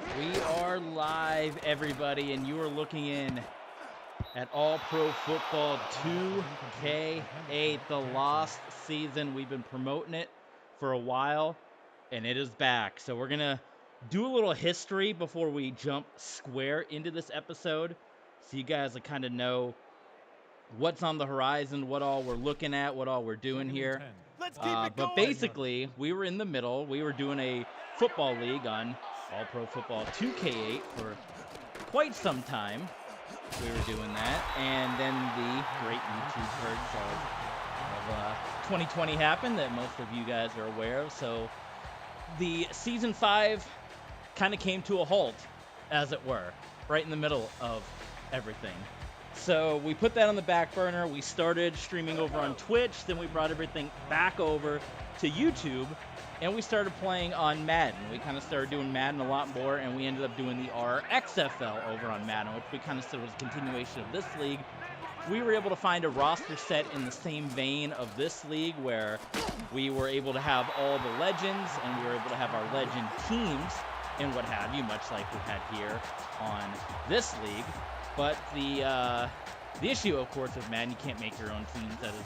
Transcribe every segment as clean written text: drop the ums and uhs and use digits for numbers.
We are live, everybody, and you are looking in at All Pro Football 2K8, the lost season. We've been promoting it for a while, and it is back. So we're going to do a little history before we jump square into this episode, so you guys will kind of know what's on the horizon, what all we're looking at, what all we're doing here. But basically, we were in the middle. We were doing a football league on All Pro Football 2K8 for quite some time. We were doing that, and then the great YouTube purge of 2020 happened that most of you guys are aware of. So the season 5 kind of came to a halt, as it were, right in the middle of everything. So we put that on the back burner. We started streaming over on Twitch. Then we brought everything back over to YouTube, and we started playing on Madden. We kind of started doing Madden a lot more, and we ended up doing the RXFL over on Madden, which we kind of said was a continuation of this league. We were able to find a roster set in the same vein of this league, where we were able to have all the legends, and we were able to have our legend teams and what have you, much like we've had here on this league. But the issue, of course, with Madden, you can't make your own teams. That is,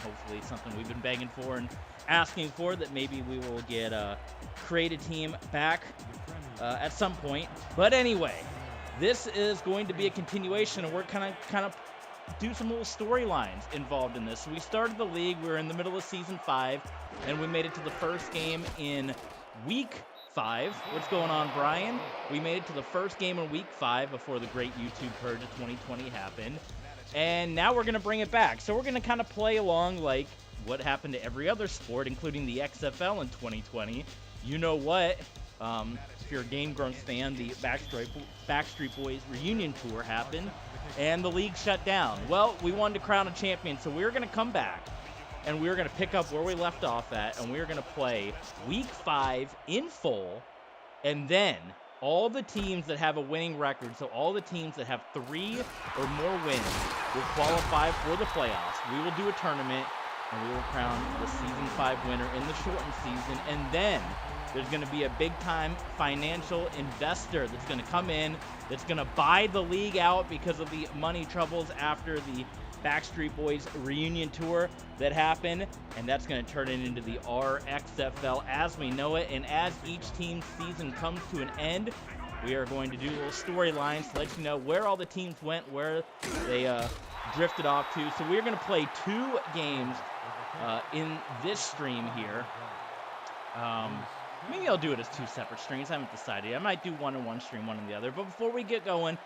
hopefully something we've been begging for and asking for, that maybe we will get create a team back at some point. But anyway, this is going to be a continuation, and we're kind of do some little storylines involved in this. So we started the league. We were in the middle of season 5, and we made it to the first game in week 5. What's going on, Brian? We made it to the first game in week 5 before the great YouTube purge of 2020 happened. And now we're going to bring it back. So we're going to kind of play along like what happened to every other sport, including the XFL in 2020. You know what? If you're a Game Grumps fan, the Backstreet Boys reunion tour happened, and the league shut down. Well, we wanted to crown a champion, so we were going to come back, and we were going to pick up where we left off at, and we were going to play Week 5 in full, and then all the teams that have a winning record, so all the teams that have 3 or more wins, will qualify for the playoffs. We will do a tournament, and we will crown the Season 5 winner in the shortened season, and then there's going to be a big-time financial investor that's going to come in, that's going to buy the league out because of the money troubles after the Backstreet Boys reunion tour that happened, and that's going to turn it into the RXFL as we know it. And as each team's season comes to an end, we are going to do little storylines to let you know where all the teams went, where they drifted off to. So we're going to play 2 games in this stream here. Maybe I'll do it as 2 separate streams. I haven't decided. I might do one in one stream, one in the other. But before we get going,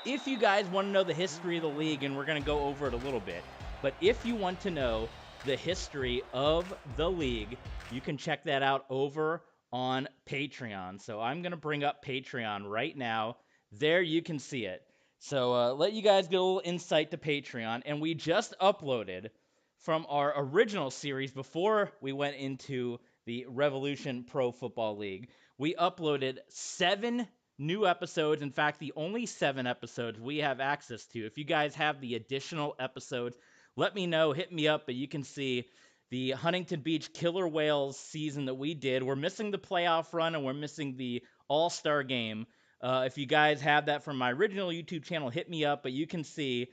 if you guys want to know the history of the league, and we're going to go over it a little bit, but if you want to know the history of the league, you can check that out over on Patreon. So I'm going to bring up Patreon right now. There you can see it. So let you guys get a little insight to Patreon. And we just uploaded from our original series before we went into the Revolution Pro Football League. We uploaded 7 new episodes. In fact, the only 7 episodes we have access to. If you guys have the additional episodes, let me know, hit me up. But you can see the Huntington Beach Killer Whales season that we did. We're missing the playoff run, and we're missing the All-Star game. If you guys have that from my original YouTube channel, hit me up. But you can see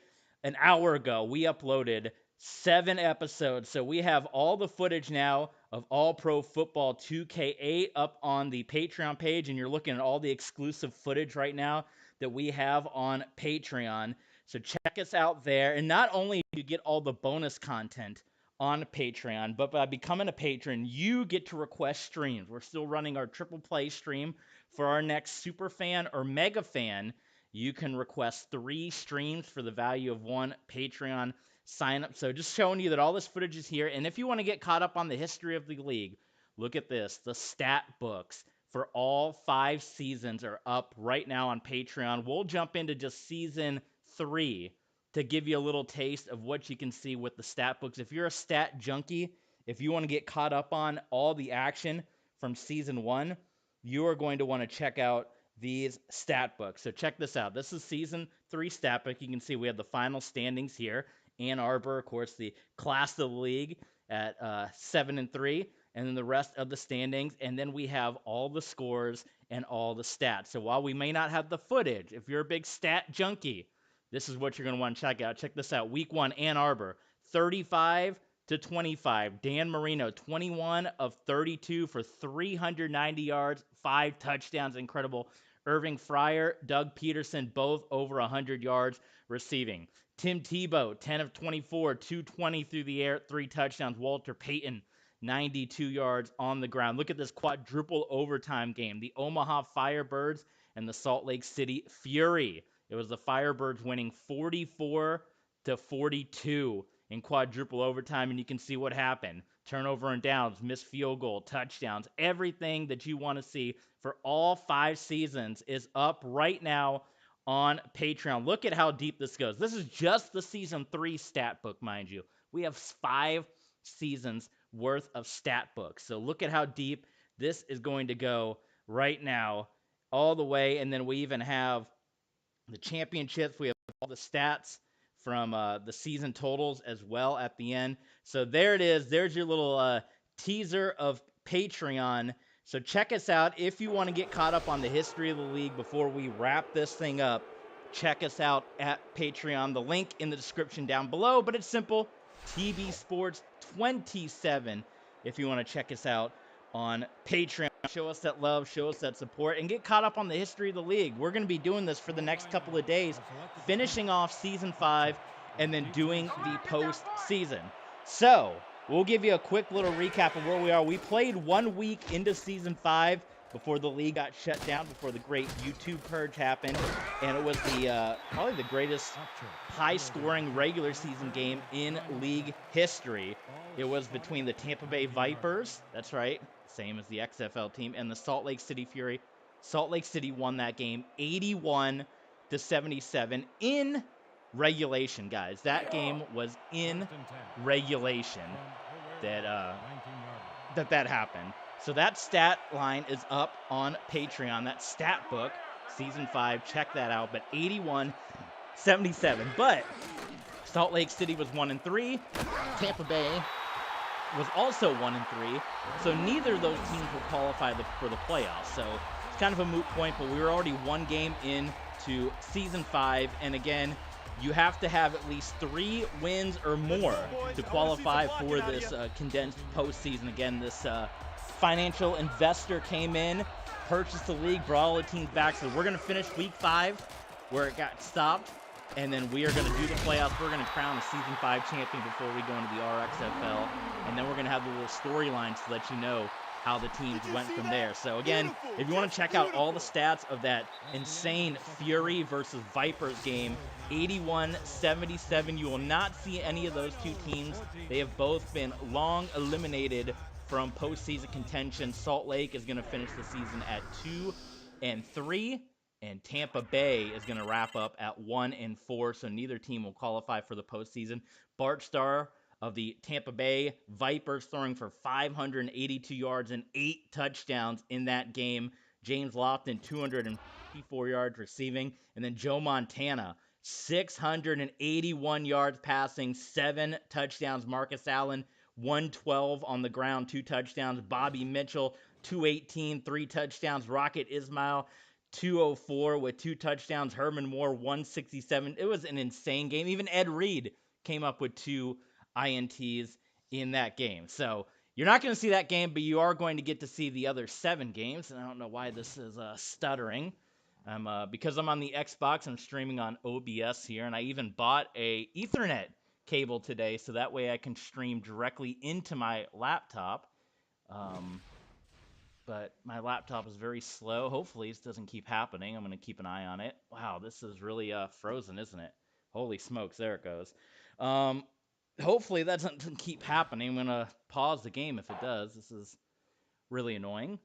an hour ago, we uploaded 7 episodes. So we have all the footage now of All Pro Football 2K8 up on the Patreon page, and you're looking at all the exclusive footage right now that we have on Patreon. So check us out there. And not only do you get all the bonus content on Patreon, but by becoming a patron, you get to request streams. We're still running our triple play stream for our next super fan or mega fan. You can request 3 streams for the value of 1 Patreon sign up. So just showing you that all this footage is here. And if you want to get caught up on the history of the league, look at this. The stat books for all 5 seasons are up right now on Patreon. We'll jump into just season 3 to give you a little taste of what you can see with the stat books. If you're a stat junkie, if you want to get caught up on all the action from season 1, you are going to want to check out these stat books. So check this out. This is season 3 stat book. You can see we have the final standings here. Ann Arbor, of course, the class of the league at 7-3. and then the rest of the standings, and then we have all the scores and all the stats. So while we may not have the footage, if you're a big stat junkie, this is what you're going to want to check out. Check this out. Week 1, Ann Arbor, 35-25. Dan Marino, 21 of 32 for 390 yards, 5 touchdowns. Incredible. Irving Fryer, Doug Peterson, both over 100 yards receiving. Tim Tebow, 10 of 24, 220 through the air, 3 touchdowns. Walter Payton, 92 yards on the ground. Look at this quadruple overtime game. The Omaha Firebirds and the Salt Lake City Fury. It was the Firebirds winning 44-42 in quadruple overtime, and you can see what happened. Turnover and downs, missed field goal, touchdowns, everything that you want to see for all 5 seasons is up right now on Patreon. Look at how deep this goes. This is just the season 3 stat book, mind you. We have 5 seasons worth of stat books. So look at how deep this is going to go right now all the way. And then we even have the championships. We have all the stats from the season totals as well at the end. So there it is. There's your little teaser of Patreon. So check us out if you want to get caught up on the history of the league before we wrap this thing up. Check us out at Patreon. The link in the description down below, but it's simple. TB Sports 27 if you want to check us out on Patreon. Show us that love, show us that support, and get caught up on the history of the league. We're going to be doing this for the next couple of days, finishing off Season 5 and then doing the postseason. So, we'll give you a quick little recap of where we are. We played 1 week into Season 5 before the league got shut down, before the great YouTube purge happened, and it was the probably the greatest high-scoring regular season game in league history. It was between the Tampa Bay Vipers, that's right, same as the XFL team, and the Salt Lake City Fury. Salt Lake City won that game 81-77 in regulation, guys. That game was in regulation that happened. So that stat line is up on Patreon. That stat book, Season 5, check that out. But 81-77. But Salt Lake City was 1-3. Tampa Bay was also 1-3. So neither of those teams will qualify for the playoffs. So it's kind of a moot point, but we were already 1 game into Season 5. And again, you have to have at least 3 wins or more to qualify for this condensed postseason. Again, this financial investor came in, purchased the league, brought all the teams back. So we're going to finish week 5 where it got stopped, and then we are going to do the playoffs. We're going to crown a Season 5 champion before we go into the RXFL, and then we're going to have the little storylines to let you know how the teams went from there. So again, if you want to check out all the stats of that insane Fury versus Vipers game, 81-77, you will not see any of those 2 teams. They have both been long eliminated from postseason contention. Salt Lake is going to finish the season at 2-3, and Tampa Bay is going to wrap up at 1-4, so neither team will qualify for the postseason. Bart Starr of the Tampa Bay Vipers throwing for 582 yards and 8 touchdowns in that game. James Lofton, 254 yards receiving. And then Joe Montana, 681 yards passing, 7 touchdowns. Marcus Allen, 112 on the ground, 2 touchdowns. Bobby Mitchell, 218, 3 touchdowns. Rocket Ismail, 204 with 2 touchdowns. Herman Moore, 167. It was an insane game. Even Ed Reed came up with 2 INTs in that game. So you're not going to see that game, but you are going to get to see the other 7 games. And I don't know why this is stuttering. Because I'm on the Xbox, I'm streaming on OBS here, and I even bought a Ethernet cable today, so that way I can stream directly into my laptop. But my laptop is very slow. Hopefully this doesn't keep happening. I'm going to keep an eye on it. Wow, this is really frozen, isn't it? Holy smokes, there it goes. Hopefully that doesn't keep happening. I'm going to pause the game if it does. This is really annoying.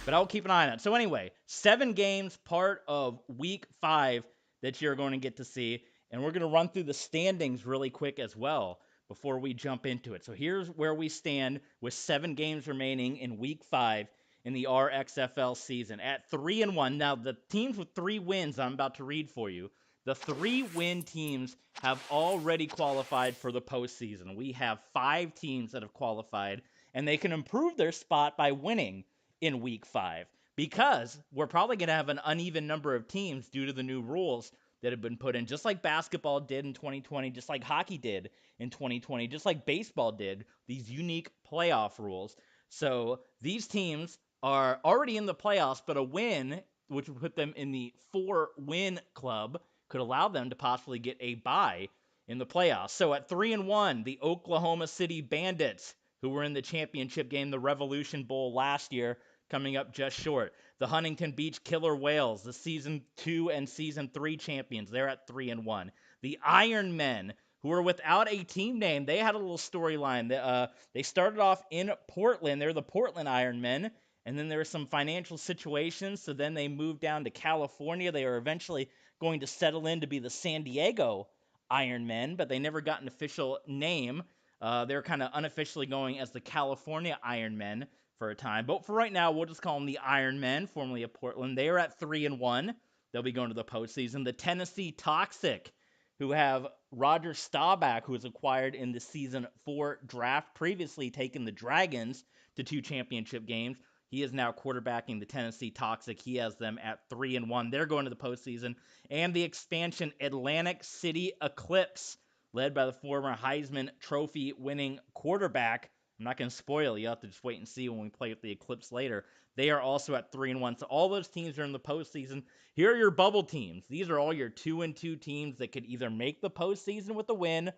But I'll keep an eye on it. So anyway, 7 games, part of week 5 that you're going to get to see. And we're going to run through the standings really quick as well before we jump into it. So here's where we stand with 7 games remaining in week 5 in the RXFL season at 3-1. Now, the teams with 3 wins I'm about to read for you, The 3-win teams have already qualified for the postseason. We have 5 teams that have qualified, and they can improve their spot by winning in week 5 because we're probably going to have an uneven number of teams due to the new rules that have been put in, just like basketball did in 2020, just like hockey did in 2020, just like baseball did, these unique playoff rules. So these teams are already in the playoffs, but a win, which would put them in the 4-win club, could allow them to possibly get a bye in the playoffs. So at 3-1, the Oklahoma City Bandits, who were in the championship game, the Revolution Bowl last year, coming up just short. The Huntington Beach Killer Whales, the Season 2 and Season 3 champions, they're at 3-1. The Iron Men, who are without a team name, they had a little storyline. They started off in Portland. They're the Portland Iron Men. And then there were some financial situations, so then they moved down to California. They were eventually going to settle in to be the San Diego Iron Men, but they never got an official name. They were kind of unofficially going as the California Iron Men for a time. But for right now, we'll just call them the Iron Men, formerly of Portland. They are at 3-1. They'll be going to the postseason. The Tennessee Toxic, who have Roger Staubach, who was acquired in the Season 4 draft, previously taken the Dragons to 2 championship games. He is now quarterbacking the Tennessee Toxic. He has them at 3-1. They're going to the postseason. And the expansion Atlantic City Eclipse, led by the former Heisman Trophy winning quarterback. I'm not going to spoil it. You'll have to just wait and see when we play with the Eclipse later. They are also at 3-1. So all those teams are in the postseason. Here are your bubble teams. These are all your 2-2 teams that could either make the postseason with a win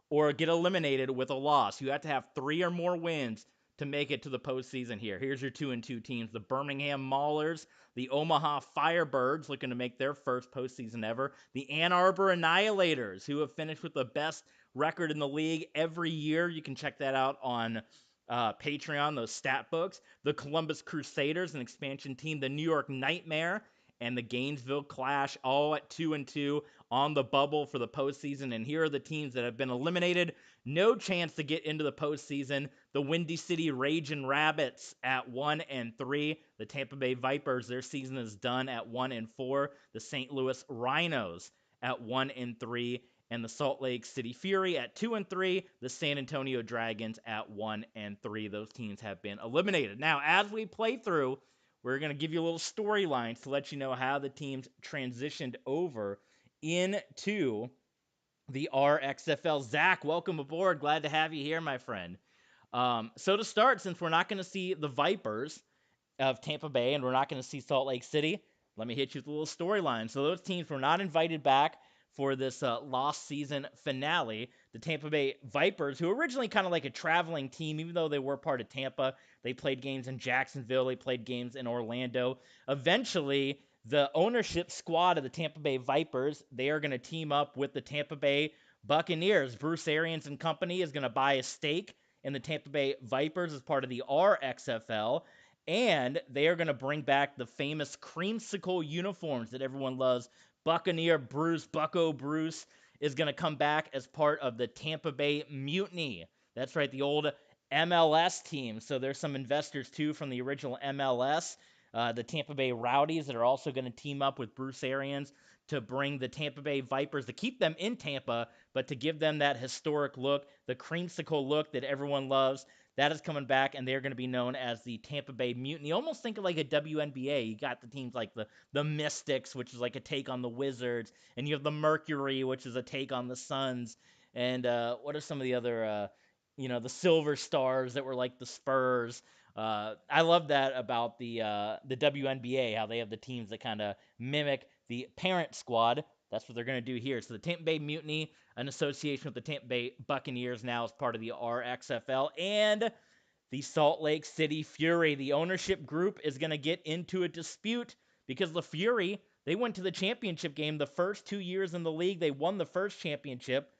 or get eliminated with a loss. You have to have 3 or more wins to make it to the postseason here. Here's your 2-2 teams. The Birmingham Maulers, the Omaha Firebirds, looking to make their first postseason ever. The Ann Arbor Annihilators, who have finished with the best record in the league every year. You can check that out on Patreon, those stat books. The Columbus Crusaders, an expansion team. The New York Nightmare and the Gainesville Clash, all at 2-2 on the bubble for the postseason. And here are the teams that have been eliminated. No chance to get into the postseason. The Windy City Ragin' Rabbits at 1-3. The Tampa Bay Vipers, their season is done at 1-4. The St. Louis Rhinos at 1-3. And the Salt Lake City Fury at 2-3. The San Antonio Dragons at 1-3. Those teams have been eliminated. Now, as we play through, we're going to give you a little storyline to let you know how the teams transitioned over into the RXFL. Zach, welcome aboard. Glad to have you here, my friend. So to start, since we're not going to see the Vipers of Tampa Bay and we're not going to see Salt Lake City, let me hit you with a little storyline. So those teams were not invited back for this lost season finale. The Tampa Bay Vipers, who originally kind of like a traveling team, even though they were part of Tampa, they played games in Jacksonville, they played games in Orlando. Eventually, the ownership squad of the Tampa Bay Vipers, they are going to team up with the Tampa Bay Buccaneers. Bruce Arians and company is going to buy a stake in the Tampa Bay Vipers as part of the RXFL, and they are going to bring back the famous creamsicle uniforms that everyone loves. Buccaneer Bruce, Bucko Bruce, is going to come back as part of the Tampa Bay Mutiny. That's right, the old MLS team. So there's some investors, too, from the original MLS. The Tampa Bay Rowdies that are also going to team up with Bruce Arians to bring the Tampa Bay Vipers, to keep them in Tampa, but to give them that historic look, the creamsicle look that everyone loves. That is coming back, and they're going to be known as the Tampa Bay Mutiny. Almost think of like a WNBA. You got the teams like the Mystics, which is like a take on the Wizards, and you have the Mercury, which is a take on the Suns. And what are some of the other, the Silver Stars that were like the Spurs? I love that about the WNBA, how they have the teams that kind of mimic the parent squad. That's what they're going to do here. So the Tampa Bay Mutiny, an association with the Tampa Bay Buccaneers, now is part of the RXFL. And the Salt Lake City Fury, the ownership group, is going to get into a dispute because the Fury, they went to the championship game the first 2 years in the league. They won the first championship.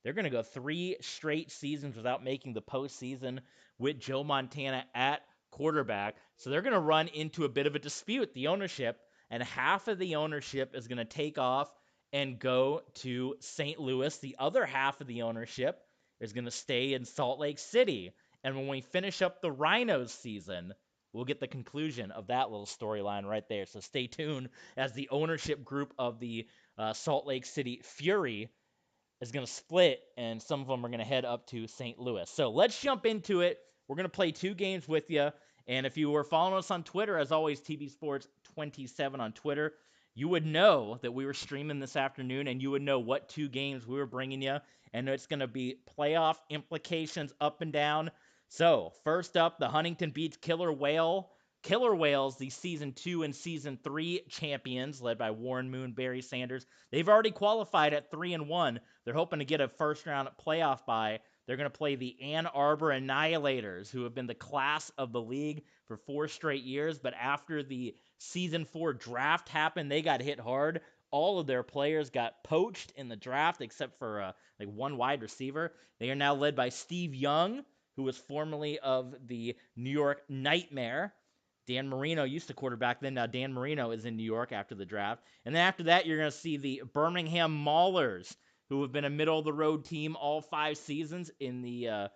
They're going to go 3 straight seasons without making the postseason with Joe Montana at quarterback. So they're going to run into a bit of a dispute, the ownership, and half of the ownership is going to take off and go to St. Louis. The other half of the ownership is going to stay in Salt Lake City. And when we finish up the Rhinos season, we'll get the conclusion of that little storyline right there. So stay tuned as the ownership group of the Salt Lake City Fury is going to split, and some of them are going to head up to St. Louis. So let's jump into it. We're going to play 2 games with you. And if you were following us on Twitter, as always, TB Sports 27 on Twitter, you would know that we were streaming this afternoon, and you would know what 2 games we were bringing you. And it's going to be playoff implications up and down. So first up, the Huntington Beach Killer Whales, the Season 2 and Season 3 champions, led by Warren Moon, Barry Sanders. They've already qualified at 3-1. They're hoping to get a first-round playoff bye. They're going to play the Ann Arbor Annihilators, who have been the class of the league for 4 straight years. But after the Season 4 draft happened, they got hit hard. All of their players got poached in the draft, except for like 1 wide receiver. They are now led by Steve Young, who was formerly of the New York Nightmare. Dan Marino used to quarterback then. Now Dan Marino is in New York after the draft. And then after that, you're going to see the Birmingham Maulers, who have been a middle-of-the-road team all 5 seasons in the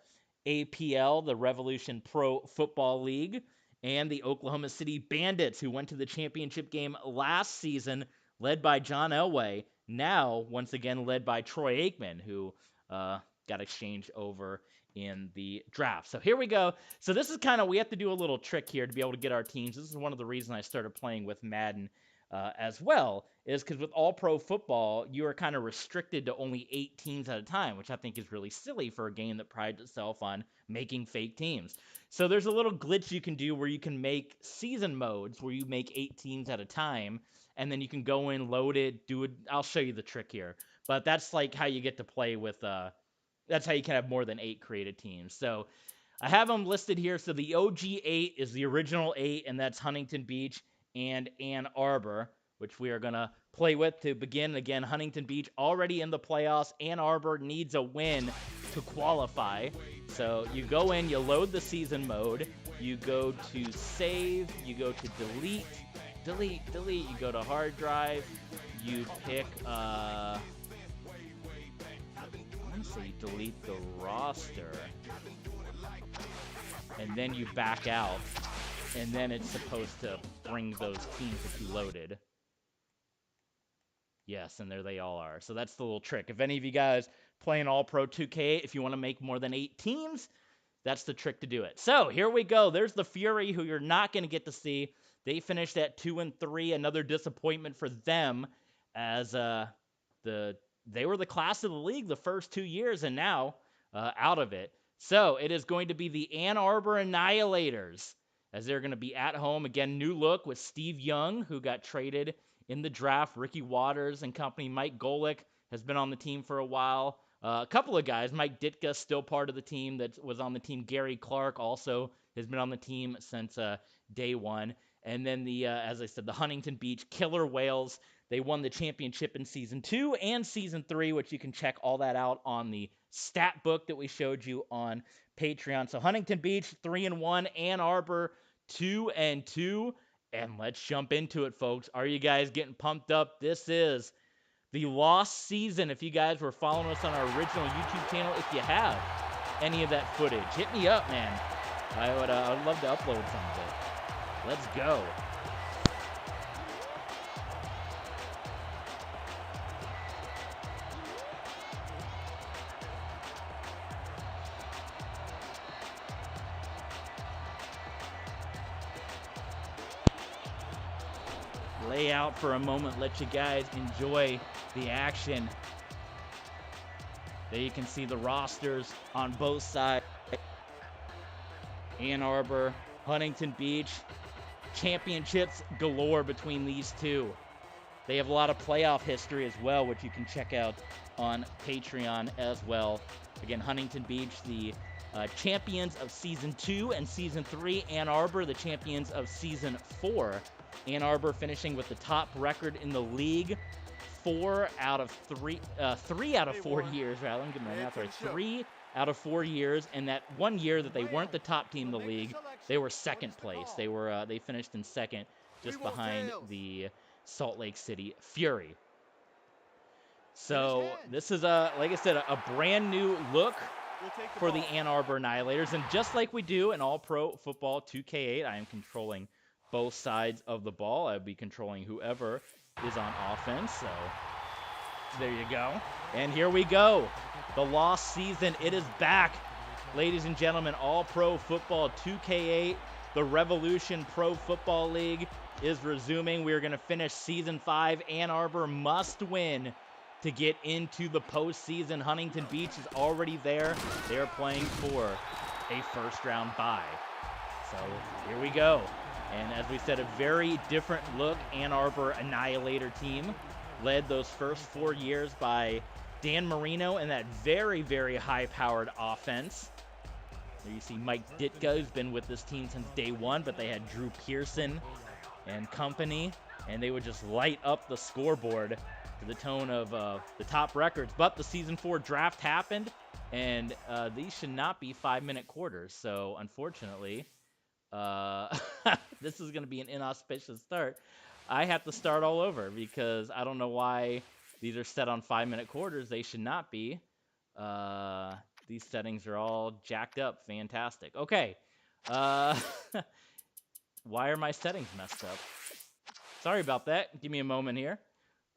APL, the Revolution Pro Football League, and the Oklahoma City Bandits, who went to the championship game last season, led by John Elway, now once again led by Troy Aikman, who got exchanged over in the draft. So here we go. So this is kind of, we have to do a little trick here to be able to get our teams. This is one of the reasons I started playing with Madden as well, is because with all pro football, you are kind of restricted to only 8 teams at a time, which I think is really silly for a game that prides itself on making fake teams. So there's a little glitch you can do where you can make season modes where you make 8 teams at a time, and then you can go in, load it, do it. I'll show you the trick here. But that's like how you get to play with, that's how you can have more than 8 created teams. So I have them listed here. So the OG 8 is the original 8, and that's Huntington Beach and Ann Arbor, which we are going to play with to begin. Again, Huntington Beach already in the playoffs. Ann Arbor needs a win to qualify. So you go in, you load the season mode, you go to save, you go to delete, you go to hard drive, you pick, I want to say delete the roster, and then you back out, and then it's supposed to bring those teams that you loaded. Yes, and there they all are. So that's the little trick. If any of you guys playing All Pro 2K, if you want to make more than 8 teams, that's the trick to do it. So here we go. There's the Fury, who you're not going to get to see. They finished at 2-3. Another disappointment for them, as they were the class of the league the first 2 years, and now out of it. So it is going to be the Ann Arbor Annihilators, as they're going to be at home. Again, new look with Steve Young, who got traded in the draft. Ricky Waters and company. Mike Golick has been on the team for a while. A couple of guys. Mike Ditka, still part of the team that was on the team. Gary Clark also has been on the team since day one. And then the, as I said, the Huntington Beach Killer Whales. They won the championship in Season 2 and Season 3, which you can check all that out on the stat book that we showed you on Patreon. So Huntington Beach, 3-1. Ann Arbor, 2-2. And let's jump into it, folks. Are you guys getting pumped up? This is the lost season. If you guys were following us on our original YouTube channel, if you have any of that footage, hit me up, man. I would love to upload some of it. Let's go. Lay out for a moment, let you guys enjoy the action. There you can see the rosters on both sides. Ann Arbor, Huntington Beach, championships galore between these two. They have a lot of playoff history as well, which you can check out on Patreon as well. Again, Huntington Beach, the champions of Season 2 and Season 3. Ann Arbor, the champions of Season 4. Ann Arbor finishing with the top record in the league. 3 out of 4 years, rather. Let me get my math right. 3 out of 4 years, and that 1 year that they weren't the top team in the league, they were second place. They finished in second, just behind the Salt Lake City Fury. So this is like I said, a brand new look for the Ann Arbor Annihilators, and just like we do in All Pro Football 2K8, I am controlling both sides of the ball. I'll be controlling whoever is on offense. So There you go. And here we go. The lost season, it is back. Ladies and gentlemen, All-Pro Football 2K8, the Revolution Pro Football League is resuming. We are going to finish Season 5. Ann Arbor must win to get into the postseason. Huntington Beach is already there. They are playing for a first-round bye. So here we go. And as we said, a very different look Ann Arbor Annihilator team, led those first 4 years by Dan Marino and that very, very high-powered offense. There you see Mike Ditka, who's been with this team since day one, but they had Drew Pearson and company, and they would just light up the scoreboard to the tone of the top records. But the Season 4 draft happened, and these should not be 5-minute quarters. So, unfortunately, this is going to be an inauspicious start. I have to start all over because I don't know why these are set on 5-minute quarters. They should not be. These settings are all jacked up. Fantastic. Okay. Why are my settings messed up? Sorry about that. Give me a moment here.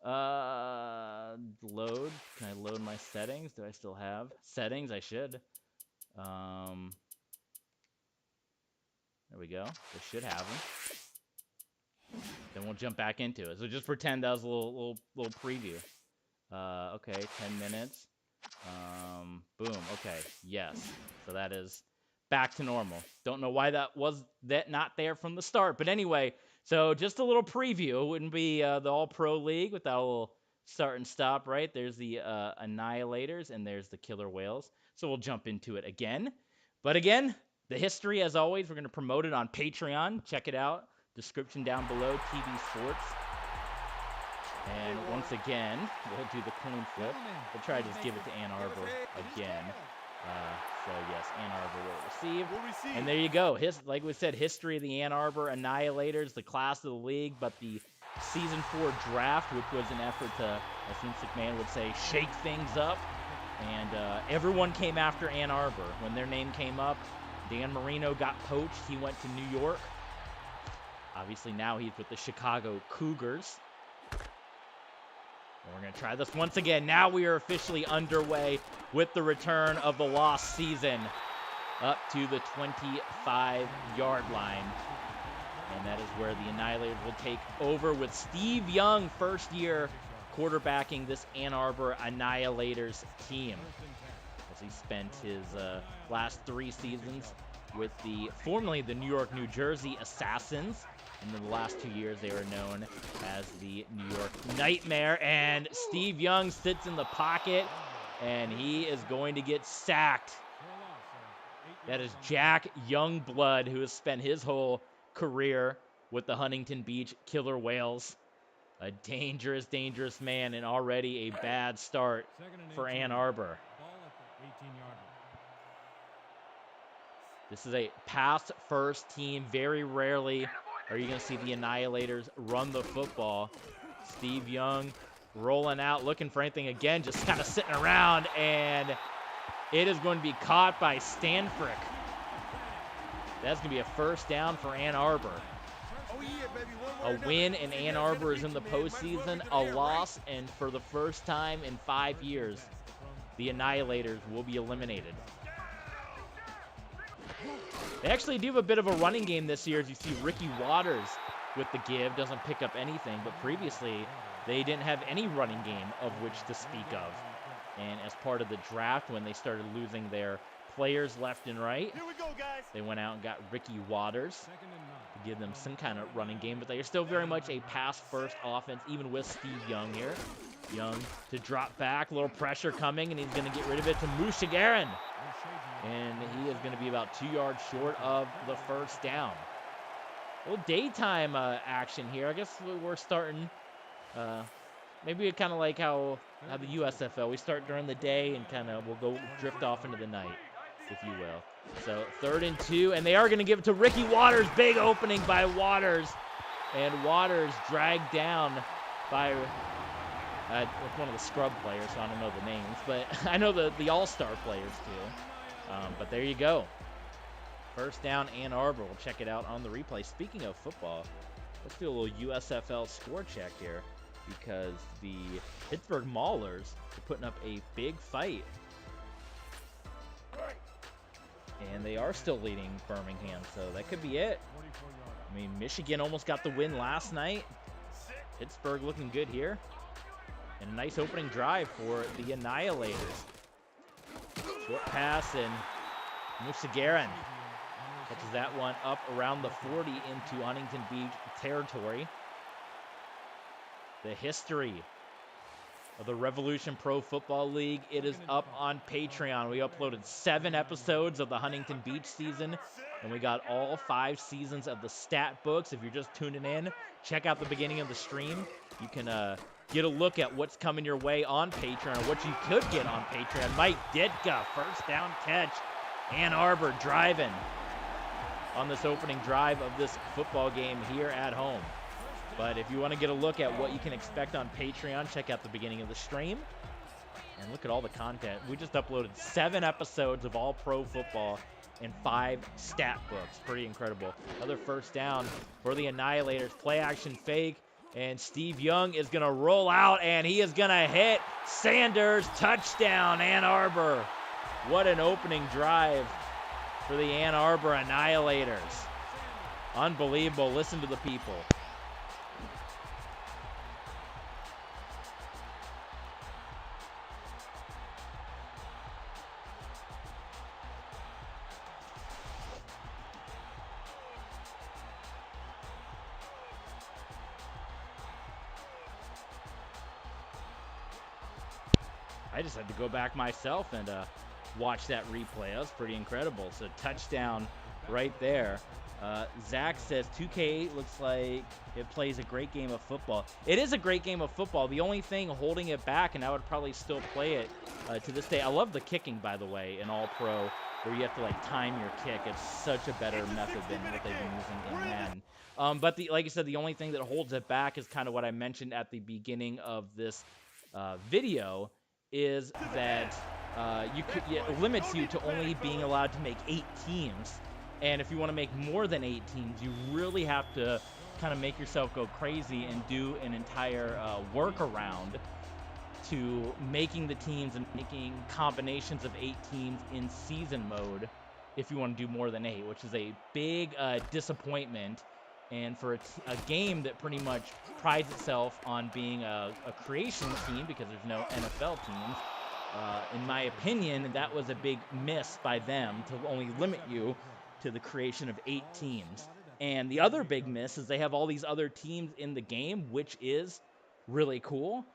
Load. Can I load my settings? Do I still have settings? I should. There we go. I should have them. Then we'll jump back into it. So just pretend that was a little preview. Okay, 10 minutes. Boom. Okay, yes. So that is back to normal. Don't know why that was not there from the start. But anyway, so just a little preview. It wouldn't be the All-Pro League without a little start and stop, right? There's the Annihilators, and there's the Killer Whales. So we'll jump into it again. But again, the history, as always, we're going to promote it on Patreon. Check it out. Description down below, TV Sports. And once again, we'll do the coin flip. We'll try to just give it to Ann Arbor again. So yes, Ann Arbor will receive. And there you go. Like we said, history of the Ann Arbor Annihilators, the class of the league, but the Season 4 draft, which was an effort to, as Vince McMahon would say, shake things up. And everyone came after Ann Arbor. When their name came up, Dan Marino got poached. He went to New York. Obviously, now he's with the Chicago Cougars. And we're going to try this once again. Now we are officially underway with the return of the lost season up to the 25-yard line. And that is where the Annihilators will take over with Steve Young, first year quarterbacking this Ann Arbor Annihilators team, as he spent his last 3 seasons with formerly the New York, New Jersey Assassins. And in the last 2 years, they were known as the New York Nightmare. And Steve Young sits in the pocket, and he is going to get sacked. That is Jack Youngblood, who has spent his whole career with the Huntington Beach Killer Whales. A dangerous, dangerous man, and already a bad start for Ann Arbor. This is a pass-first team. Very rarely are you going to see the Annihilators run the football. Steve Young rolling out, looking for anything again, just kind of sitting around, and it is going to be caught by Stanfrick. That's going to be a first down for Ann Arbor. A win and Ann Arbor is in the postseason. A loss, and for the first time in 5 years, the Annihilators will be eliminated. They actually do have a bit of a running game this year, as you see Ricky Waters with the give. Doesn't pick up anything, but previously they didn't have any running game of which to speak of. And as part of the draft, when they started losing their players left and right, they went out and got Ricky Waters to give them some kind of running game. But they are still very much a pass-first offense, even with Steve Young here. Young to drop back, a little pressure coming, and he's going to get rid of it to Mushagaran. And he is going to be about 2 yards short of the first down. A little daytime action here. I guess we're starting, maybe kind of like how the USFL. We start during the day and kind of we'll go drift off into the night, if you will. So 3rd and 2, and they are going to give it to Ricky Waters. Big opening by Waters. And Waters dragged down by one of the scrub players, so I don't know the names. But I know the all-star players, too. But there you go. First down, Ann Arbor. We'll check it out on the replay. Speaking of football, let's do a little USFL score check here because the Pittsburgh Maulers are putting up a big fight. And they are still leading Birmingham, so that could be it. I mean, Michigan almost got the win last night. Pittsburgh looking good here. And a nice opening drive for the Annihilators. Short pass, and Musagaran catches that one up around the 40 into Huntington Beach territory. The history of the Revolution Pro Football League. It is up on Patreon. We uploaded 7 episodes of the Huntington Beach season, and we got all 5 seasons of the stat books. If you're just tuning in, check out the beginning of the stream. You can get a look at what's coming your way on Patreon, or what you could get on Patreon. Mike Ditka, first down catch. Ann Arbor driving on this opening drive of this football game here at home. But if you want to get a look at what you can expect on Patreon, check out the beginning of the stream. And look at all the content. We just uploaded 7 episodes of all pro football and 5 stat books. Pretty incredible. Another first down for the Annihilators. Play action fake. And Steve Young is going to roll out, and he is going to hit Sanders. Touchdown, Ann Arbor. What an opening drive for the Ann Arbor Annihilators. Unbelievable. Listen to the people. I just had to go back myself and watch that replay. That was pretty incredible. So touchdown right there. Zach says 2K looks like it plays a great game of football. It is a great game of football. The only thing holding it back, and I would probably still play it to this day. I love the kicking, by the way, in All Pro, where you have to like time your kick. It's such a better method than what they've been using in Madden. But like I said, the only thing that holds it back is kind of what I mentioned at the beginning of this video, is that it limits you to only being allowed to make 8 teams. And if you want to make more than 8 teams, you really have to kind of make yourself go crazy and do an entire workaround to making the teams and making combinations of 8 teams in season mode if you want to do more than 8, which is a big disappointment. And for a game that pretty much prides itself on being a creation team, because there's no NFL teams, in my opinion, that was a big miss by them to only limit you to the creation of 8 teams. And the other big miss is they have all these other teams in the game, which is really cool,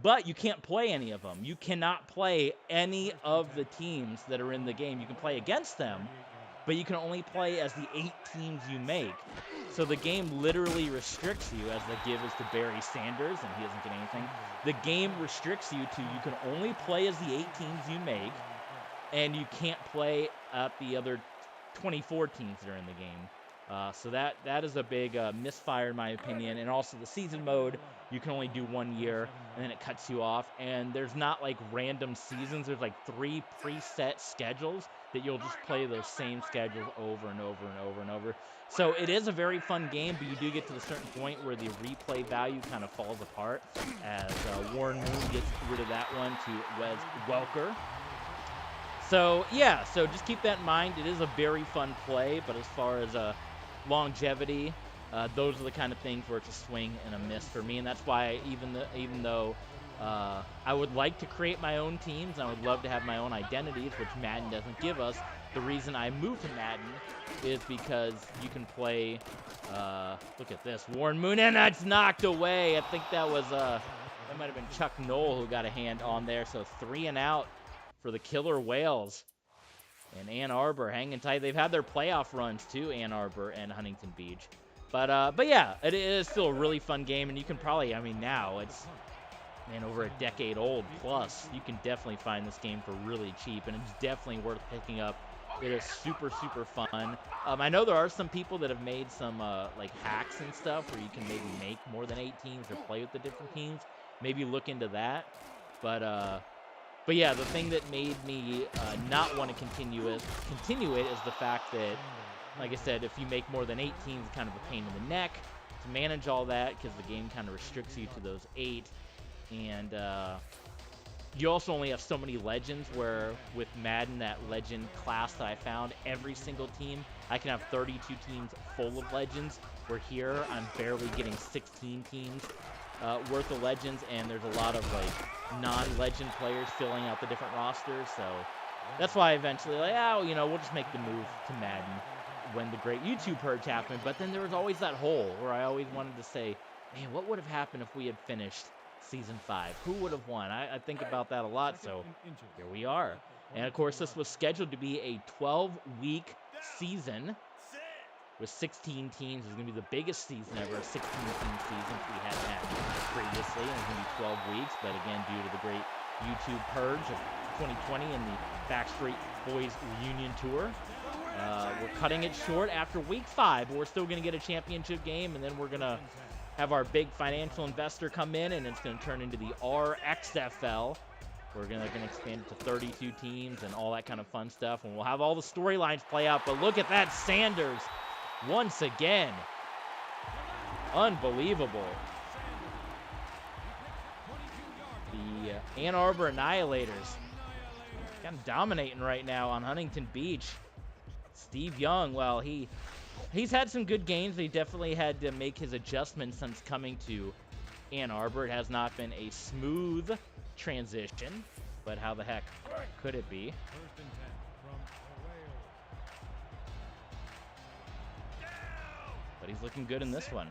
but you can't play any of them. You cannot play any of the teams that are in the game. You can play against them, but you can only play as the 8 teams you make. So the game literally restricts you, as the give is to Barry Sanders, and he doesn't get anything. The game restricts you to, you can only play as the 8 teams you make, and you can't play at the other 24 teams that are in the game. So that is a big misfire in my opinion. And also the season mode, you can only do 1 year, and then it cuts you off. And there's not like random seasons. There's like 3 preset schedules that you'll just play those same schedules over and over and over and over. So it is a very fun game, but you do get to a certain point where the replay value kind of falls apart, as Warren Moon gets rid of that one to Wes Welker. So yeah, so just keep that in mind. It is a very fun play, but as far as longevity, those are the kind of things where it's a swing and a miss for me. And that's why even though I would like to create my own teams, and I would love to have my own identities, which Madden doesn't give us, the reason I moved to Madden is because you can play, look at this, Warren Moon, and that's knocked away. I think that was, that might have been Chuck Knoll who got a hand on there. So 3 and out for the Killer Whales. And Ann Arbor hanging tight. They've had their playoff runs too, Ann Arbor and Huntington Beach. But yeah, it is still a really fun game, and you can probably, I mean, now it's, man, over a decade old plus. You can definitely find this game for really cheap, and it's definitely worth picking up. It is super, super fun. I know there are some people that have made some like hacks and stuff where you can maybe make more than 8 teams or play with the different teams. Maybe look into that. But yeah, the thing that made me not want to continue it is the fact that, like I said, if you make more than 8 teams, it's kind of a pain in the neck. to manage all that, because the game kind of restricts you to those 8. And you also only have so many legends, where with Madden, that legend class that I found, every single team, I can have 32 teams full of legends, where here I'm barely getting 16 teams worth of legends, and there's a lot of like non-legend players filling out the different rosters. So that's why I eventually, like, oh, you know, we'll just make the move to Madden when the great YouTube purge happened. But then there was always that hole where I always wanted to say, man, what would have happened if we had finished Season 5? Who would have won? I think about that a lot, so here we are. And, of course, this was scheduled to be a 12-week season with 16 teams. It's going to be the biggest season ever, a 16-team season if we hadn't had previously. And it's going to be 12 weeks, but, again, due to the great YouTube purge of 2020 and the Backstreet Boys reunion tour, we're cutting it short after week 5. But we're still going to get a championship game, and then we're going to have our big financial investor come in, and it's going to turn into the RXFL. We're going to expand it to 32 teams and all that kind of fun stuff, and we'll have all the storylines play out. But look at that, Sanders once again. Unbelievable. The Ann Arbor Annihilators kind of dominating right now on Huntington Beach. Steve Young, well, he's had some good games, but he definitely had to make his adjustments since coming to Ann Arbor. It has not been a smooth transition, but how the heck could it be? But he's looking good in this one.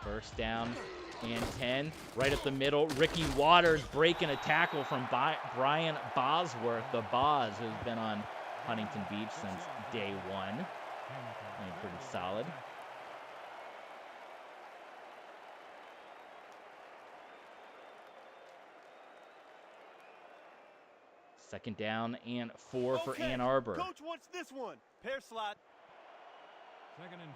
First down and 10. Right up the middle, Ricky Waters breaking a tackle from Brian Bosworth, the Boz, who's been on Huntington Beach since day 1. And pretty solid. Second down and 4 for Ann Arbor. Coach wants this one. Pair slot. 2nd and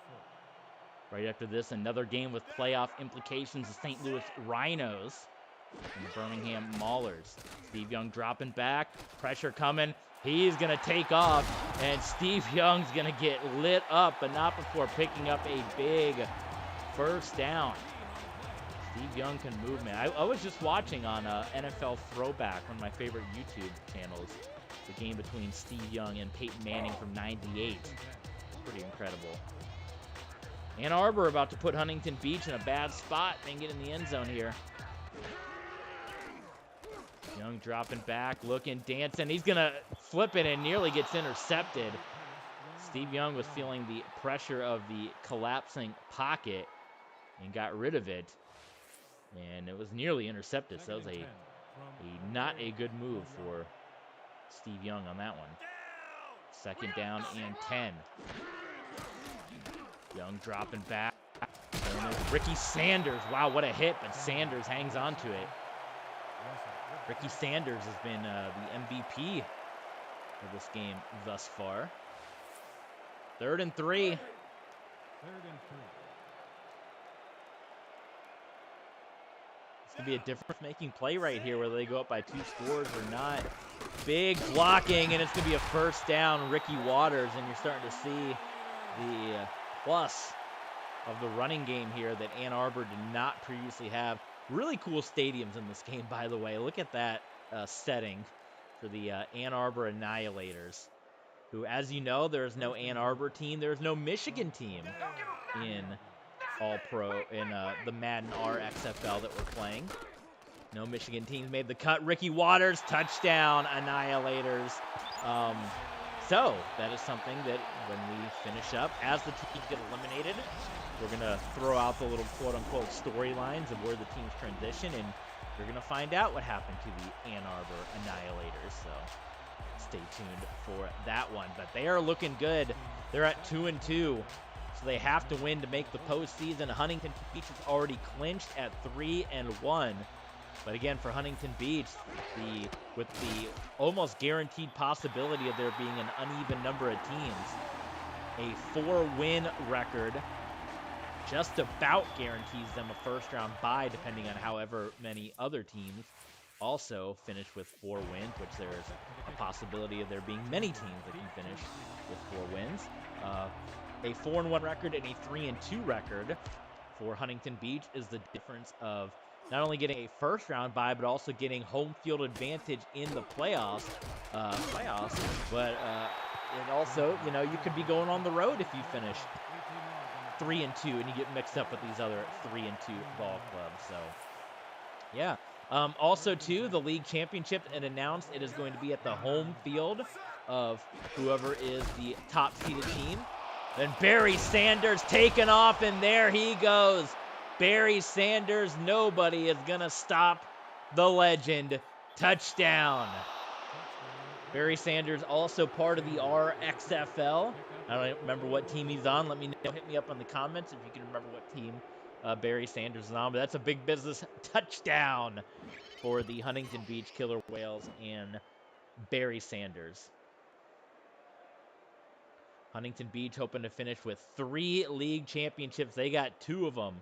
4. Right after this, another game with playoff implications. The St. Louis Rhinos and the Birmingham Maulers. Steve Young dropping back. Pressure coming. He's going to take off, and Steve Young's going to get lit up, but not before picking up a big first down. Steve Young can move, man. I was just watching on NFL Throwback, one of my favorite YouTube channels, the game between Steve Young and Peyton Manning from '98. Pretty incredible. Ann Arbor about to put Huntington Beach in a bad spot and get in the end zone here. Young dropping back, looking, dancing. He's going to flip it and nearly gets intercepted. Steve Young was feeling the pressure of the collapsing pocket and got rid of it. And it was nearly intercepted, so that was not a good move for Steve Young on that one. Second down and 10. Young dropping back. And there's Ricky Sanders. Wow, what a hit, but Sanders hangs on to it. Ricky Sanders has been the MVP of this game thus far. 3rd and 3. 3rd and 3. It's going to be a difference-making play right here, whether they go up by 2 scores or not. Big blocking, and it's going to be a first down, Ricky Waters, and you're starting to see the plus of the running game here that Ann Arbor did not previously have. Really cool stadiums in this game, by the way. Look at that setting for the Ann Arbor Annihilators, who, as you know, there's no Ann Arbor team. There's no Michigan team in All-Pro, in the Madden RXFL that we're playing. No Michigan teams made the cut. Ricky Waters, touchdown, Annihilators. So that is something that when we finish up, as the teams get eliminated, we're going to throw out the little quote-unquote storylines of where the teams transition, and you're going to find out what happened to the Ann Arbor Annihilators. So stay tuned for that one. But they are looking good. They're at 2-2, so they have to win to make the postseason. Huntington Beach is already clinched at 3-1. But again, for Huntington Beach, with the almost guaranteed possibility of there being an uneven number of teams, a 4-win record just about guarantees them a first-round bye, depending on however many other teams also finish with 4 wins, which there's a possibility of there being many teams that can finish with 4 wins. A 4-1 record and a 3-2 record for Huntington Beach is the difference of not only getting a first-round bye, but also getting home field advantage in the playoffs. But it also, you know, you could be going on the road if you finish 3-2 and you get mixed up with these other 3-2 ball clubs. So, yeah. Also, too, the league championship, it announced it is going to be at the home field of whoever is the top-seeded team. Then Barry Sanders taking off, and there he goes. Barry Sanders, nobody is going to stop the legend. Touchdown. Barry Sanders, also part of the RXFL. I don't remember what team he's on. Let me know. Hit me up in the comments if you can remember what team Barry Sanders is on. But that's a big business touchdown for the Huntington Beach Killer Whales and Barry Sanders. Huntington Beach hoping to finish with 3 league championships. They got 2 of them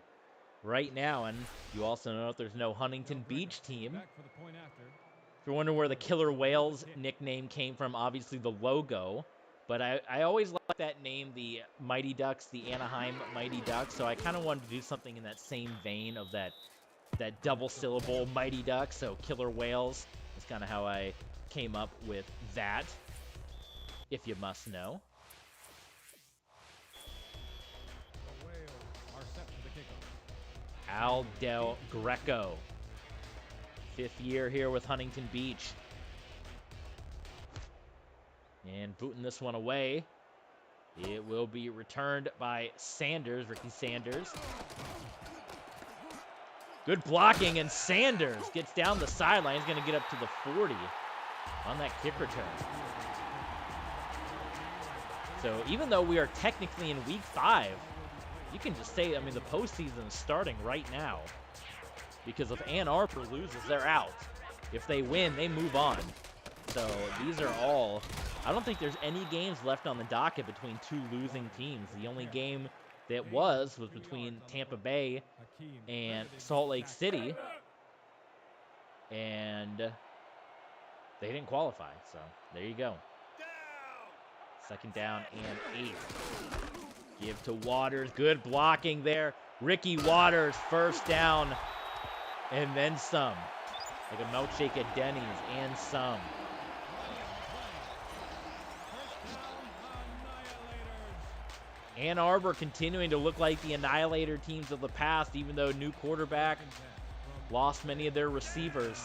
right now. And you also know if there's no Huntington Beach team. If you're wondering where the Killer Whales nickname came from, obviously the logo. But I always like that name, the Mighty Ducks, the Anaheim Mighty Ducks. So I kind of wanted to do something in that same vein of that double syllable Mighty Ducks. So Killer Whales is kind of how I came up with that, if you must know. Al Del Greco, 5th year here with Huntington Beach. And booting this one away. It will be returned by Sanders, Ricky Sanders. Good blocking, and Sanders gets down the sideline. He's going to get up to the 40 on that kick return. So even though we are technically in week 5, you can just say, I mean, the postseason is starting right now. Because if Ann Arbor loses, they're out. If they win, they move on. So these are all, I don't think there's any games left on the docket between 2 losing teams. The only game that was between Tampa Bay and Salt Lake City. And they didn't qualify. So there you go. 2nd down and 8. Give to Waters. Good blocking there. Ricky Waters, 1st down. And then some. Like a milkshake at Denny's and some. Ann Arbor continuing to look like the Annihilator teams of the past, even though new quarterback lost many of their receivers.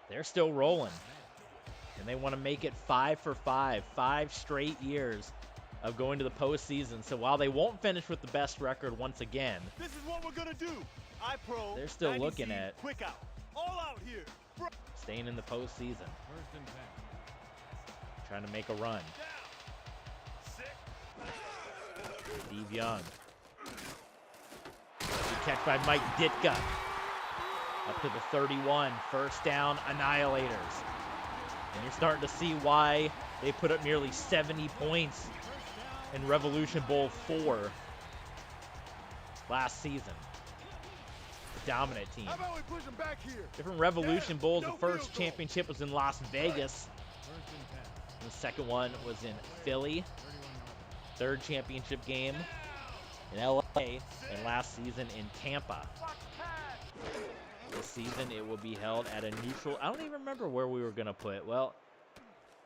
They're still rolling. And they want to make it 5 for 5. 5 straight years of going to the postseason. So while they won't finish with the best record once again, this is what we're gonna do. They're still looking at quick out. All out here. Staying in the postseason. Trying to make a run. Steve Young. Good catch by Mike Ditka. Up to the 31. 1st down, Annihilators. And you're starting to see why they put up nearly 70 points in Revolution Bowl 4 last season. The dominant team. How about we push them back here? Different Revolution Bowls. The first championship was in Las Vegas. And the second one was in Philly. 3rd championship game in LA. And last season in Tampa. This season it will be held at a neutral. I don't even remember where we were going to put it. Well,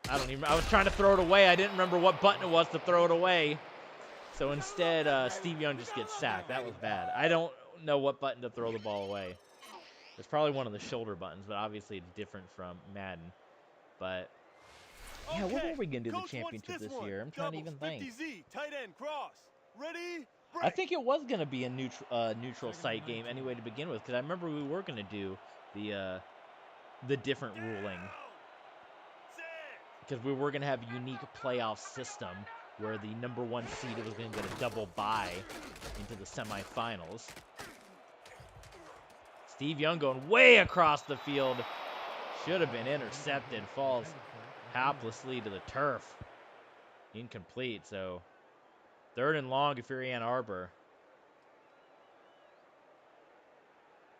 I was trying to throw it away. I didn't remember what button it was to throw it away. So instead, Steve Young just gets sacked. That was bad. I don't know what button to throw the ball away. It's probably one of the shoulder buttons, but obviously it's different from Madden. But yeah, what were we going to do the championship this year? I'm trying to even think. 50Z, tight end, cross. Ready? Break. I think it was going to be a neutral site game anyway to begin with, because I remember we were going to do the different ruling. Because we were going to have a unique playoff system where the number 1 seed was going to get a double bye into the semifinals. Steve Young going way across the field. Should have been intercepted. Falls haplessly to the turf. Incomplete. So 3rd and long if you're Ann Arbor.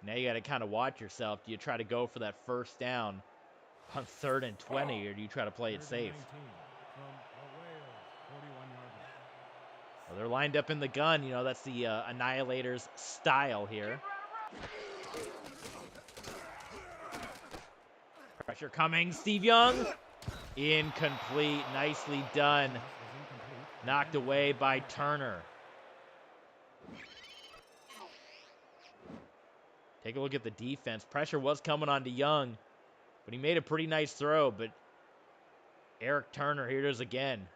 Now you got to kind of watch yourself. Do you try to go for that 1st down on 3rd and 20, or do you try to play it safe? they're lined up in the gun. You know, that's the Annihilator's style here. Pressure coming. Steve Young. Incomplete. Nicely done. Knocked away by Turner. Take a look at the defense. Pressure was coming on to Young, but he made a pretty nice throw. But Eric Turner, here it is again.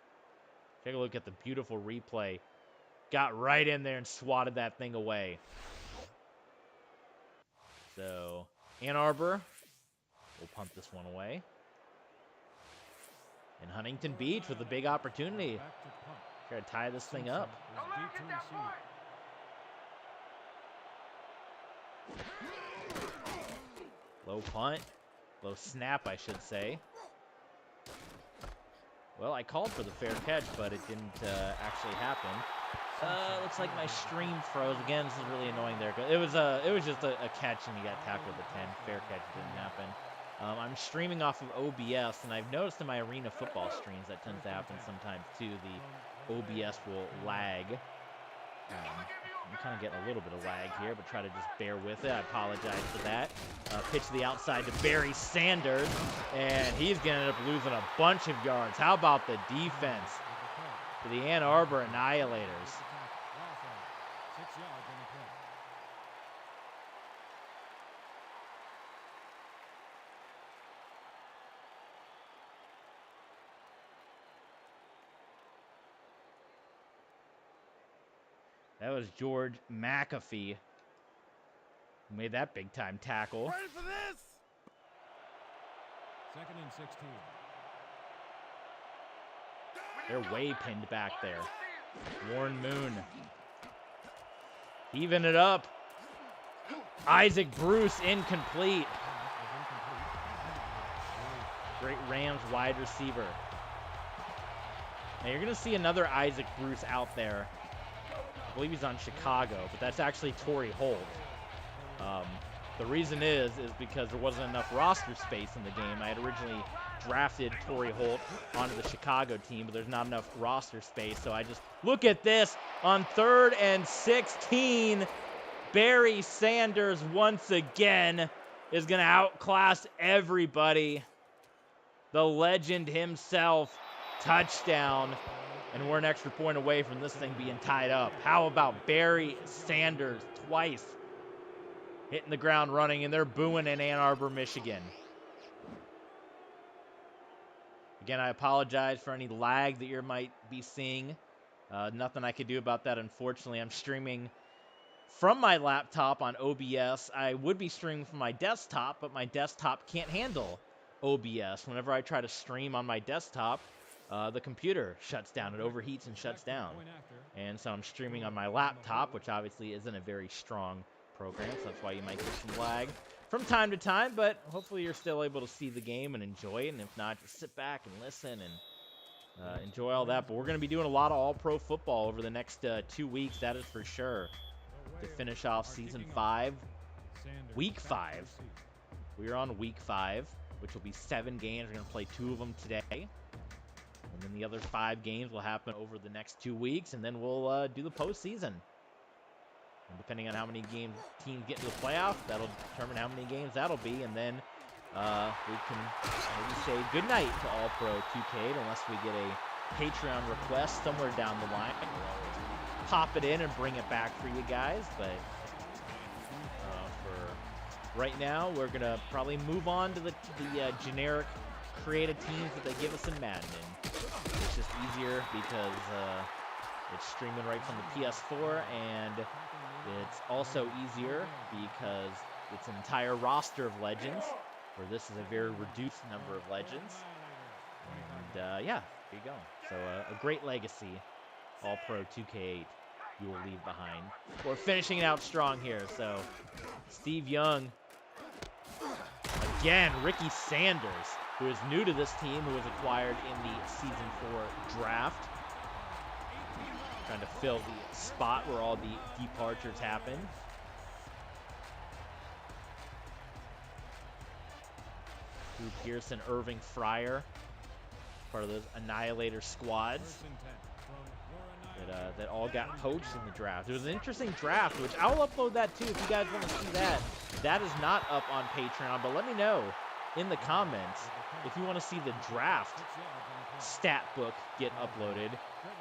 Take a look at the beautiful replay. Got right in there and swatted that thing away. So, Ann Arbor will punt this one away. And Huntington Beach with a big opportunity. Try to tie this thing up. Low punt. Low snap, I should say. Well, I called for the fair catch, but it didn't actually happen. Looks like my stream froze again. This is really annoying there. It was just a catch, and he got tackled at 10. Fair catch didn't happen. I'm streaming off of OBS, and I've noticed in my arena football streams that tends to happen sometimes too. The OBS will lag. I'm kind of getting a little bit of lag here, but try to just bear with it. I apologize for that. Pitch to the outside to Barry Sanders, and he's going to end up losing a bunch of yards. How about the defense for the Ann Arbor Annihilators? 6 yards on the play. That was George McAfee who made that big-time tackle. Ready for this? 2nd and 16. They're way pinned back there. Warren Moon. Even it up. Isaac Bruce incomplete. Great Rams wide receiver. Now you're going to see another Isaac Bruce out there. I believe he's on Chicago, but that's actually Torrey Holt. The reason is because there wasn't enough roster space in the game. I had originally drafted Torrey Holt onto the Chicago team, but there's not enough roster space. So I just look at this on 3rd and 16. Barry Sanders once again is going to outclass everybody. The legend himself, touchdown. And we're an extra point away from this thing being tied up. How about Barry Sanders twice hitting the ground running, and they're booing in Ann Arbor, Michigan. Again, I apologize for any lag that you might be seeing. Nothing I could do about that, unfortunately. I'm streaming from my laptop on OBS. I would be streaming from my desktop, but my desktop can't handle OBS. Whenever I try to stream on my desktop, the computer shuts down. It overheats and shuts down. And so I'm streaming on my laptop, which obviously isn't a very strong program, so that's why you might get some lag from time to time, but hopefully you're still able to see the game and enjoy it, and if not, just sit back and listen and enjoy all that. But we're going to be doing a lot of all-pro football over the next 2 weeks, that is for sure, to finish off Season 5, Week 5. We are on Week 5, which will be 7 games. We're going to play 2 of them today. And then the other 5 games will happen over the next 2 weeks, and then we'll do the postseason. And depending on how many teams get into the playoff, that'll determine how many games that'll be. And then we can maybe say goodnight to All-Pro 2K unless we get a Patreon request somewhere down the line. We'll pop it in and bring it back for you guys. But for right now, we're going to probably move on to the generic creative teams that they give us in Madden. And it's just easier because it's streaming right from the PS4, and it's also easier because it's an entire roster of legends, where this is a very reduced number of legends. And yeah, here you go. So a great legacy, All-Pro 2K8, you will leave behind. We're finishing it out strong here. So Steve Young, again, Ricky Sanders, who is new to this team, who was acquired in the Season 4 draft. Trying to fill the spot where all the departures happen. Drew Pearson, Irving Fryer, part of those Annihilator squads that all got poached in the draft. It was an interesting draft, which I'll upload that too if you guys want to see that. That is not up on Patreon, but let me know in the comments if you want to see the draft stat book get uploaded.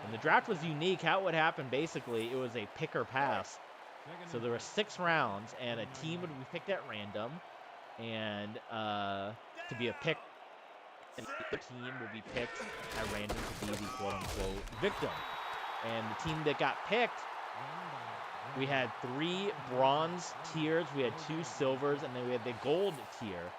And the draft was unique. How it would happen, basically, it was a pick or pass. So there were 6 rounds, and a team would be picked at random, and to be a pick, and the team would be picked at random to be the quote-unquote victim. And the team that got picked, we had 3 bronze tiers, we had 2 silvers, and then we had the gold tier.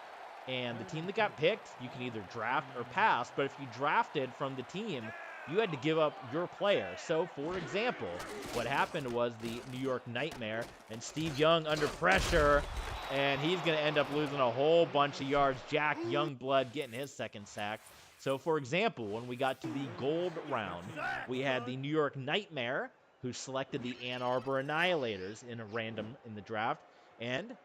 And the team that got picked, you can either draft or pass, but if you drafted from the team, you had to give up your player. So, for example, what happened was the New York Nightmare and Steve Young under pressure, and he's going to end up losing a whole bunch of yards. Jack Youngblood getting his 2nd sack. So, for example, when we got to the gold round, we had the New York Nightmare, who selected the Ann Arbor Annihilators in a random in the draft, and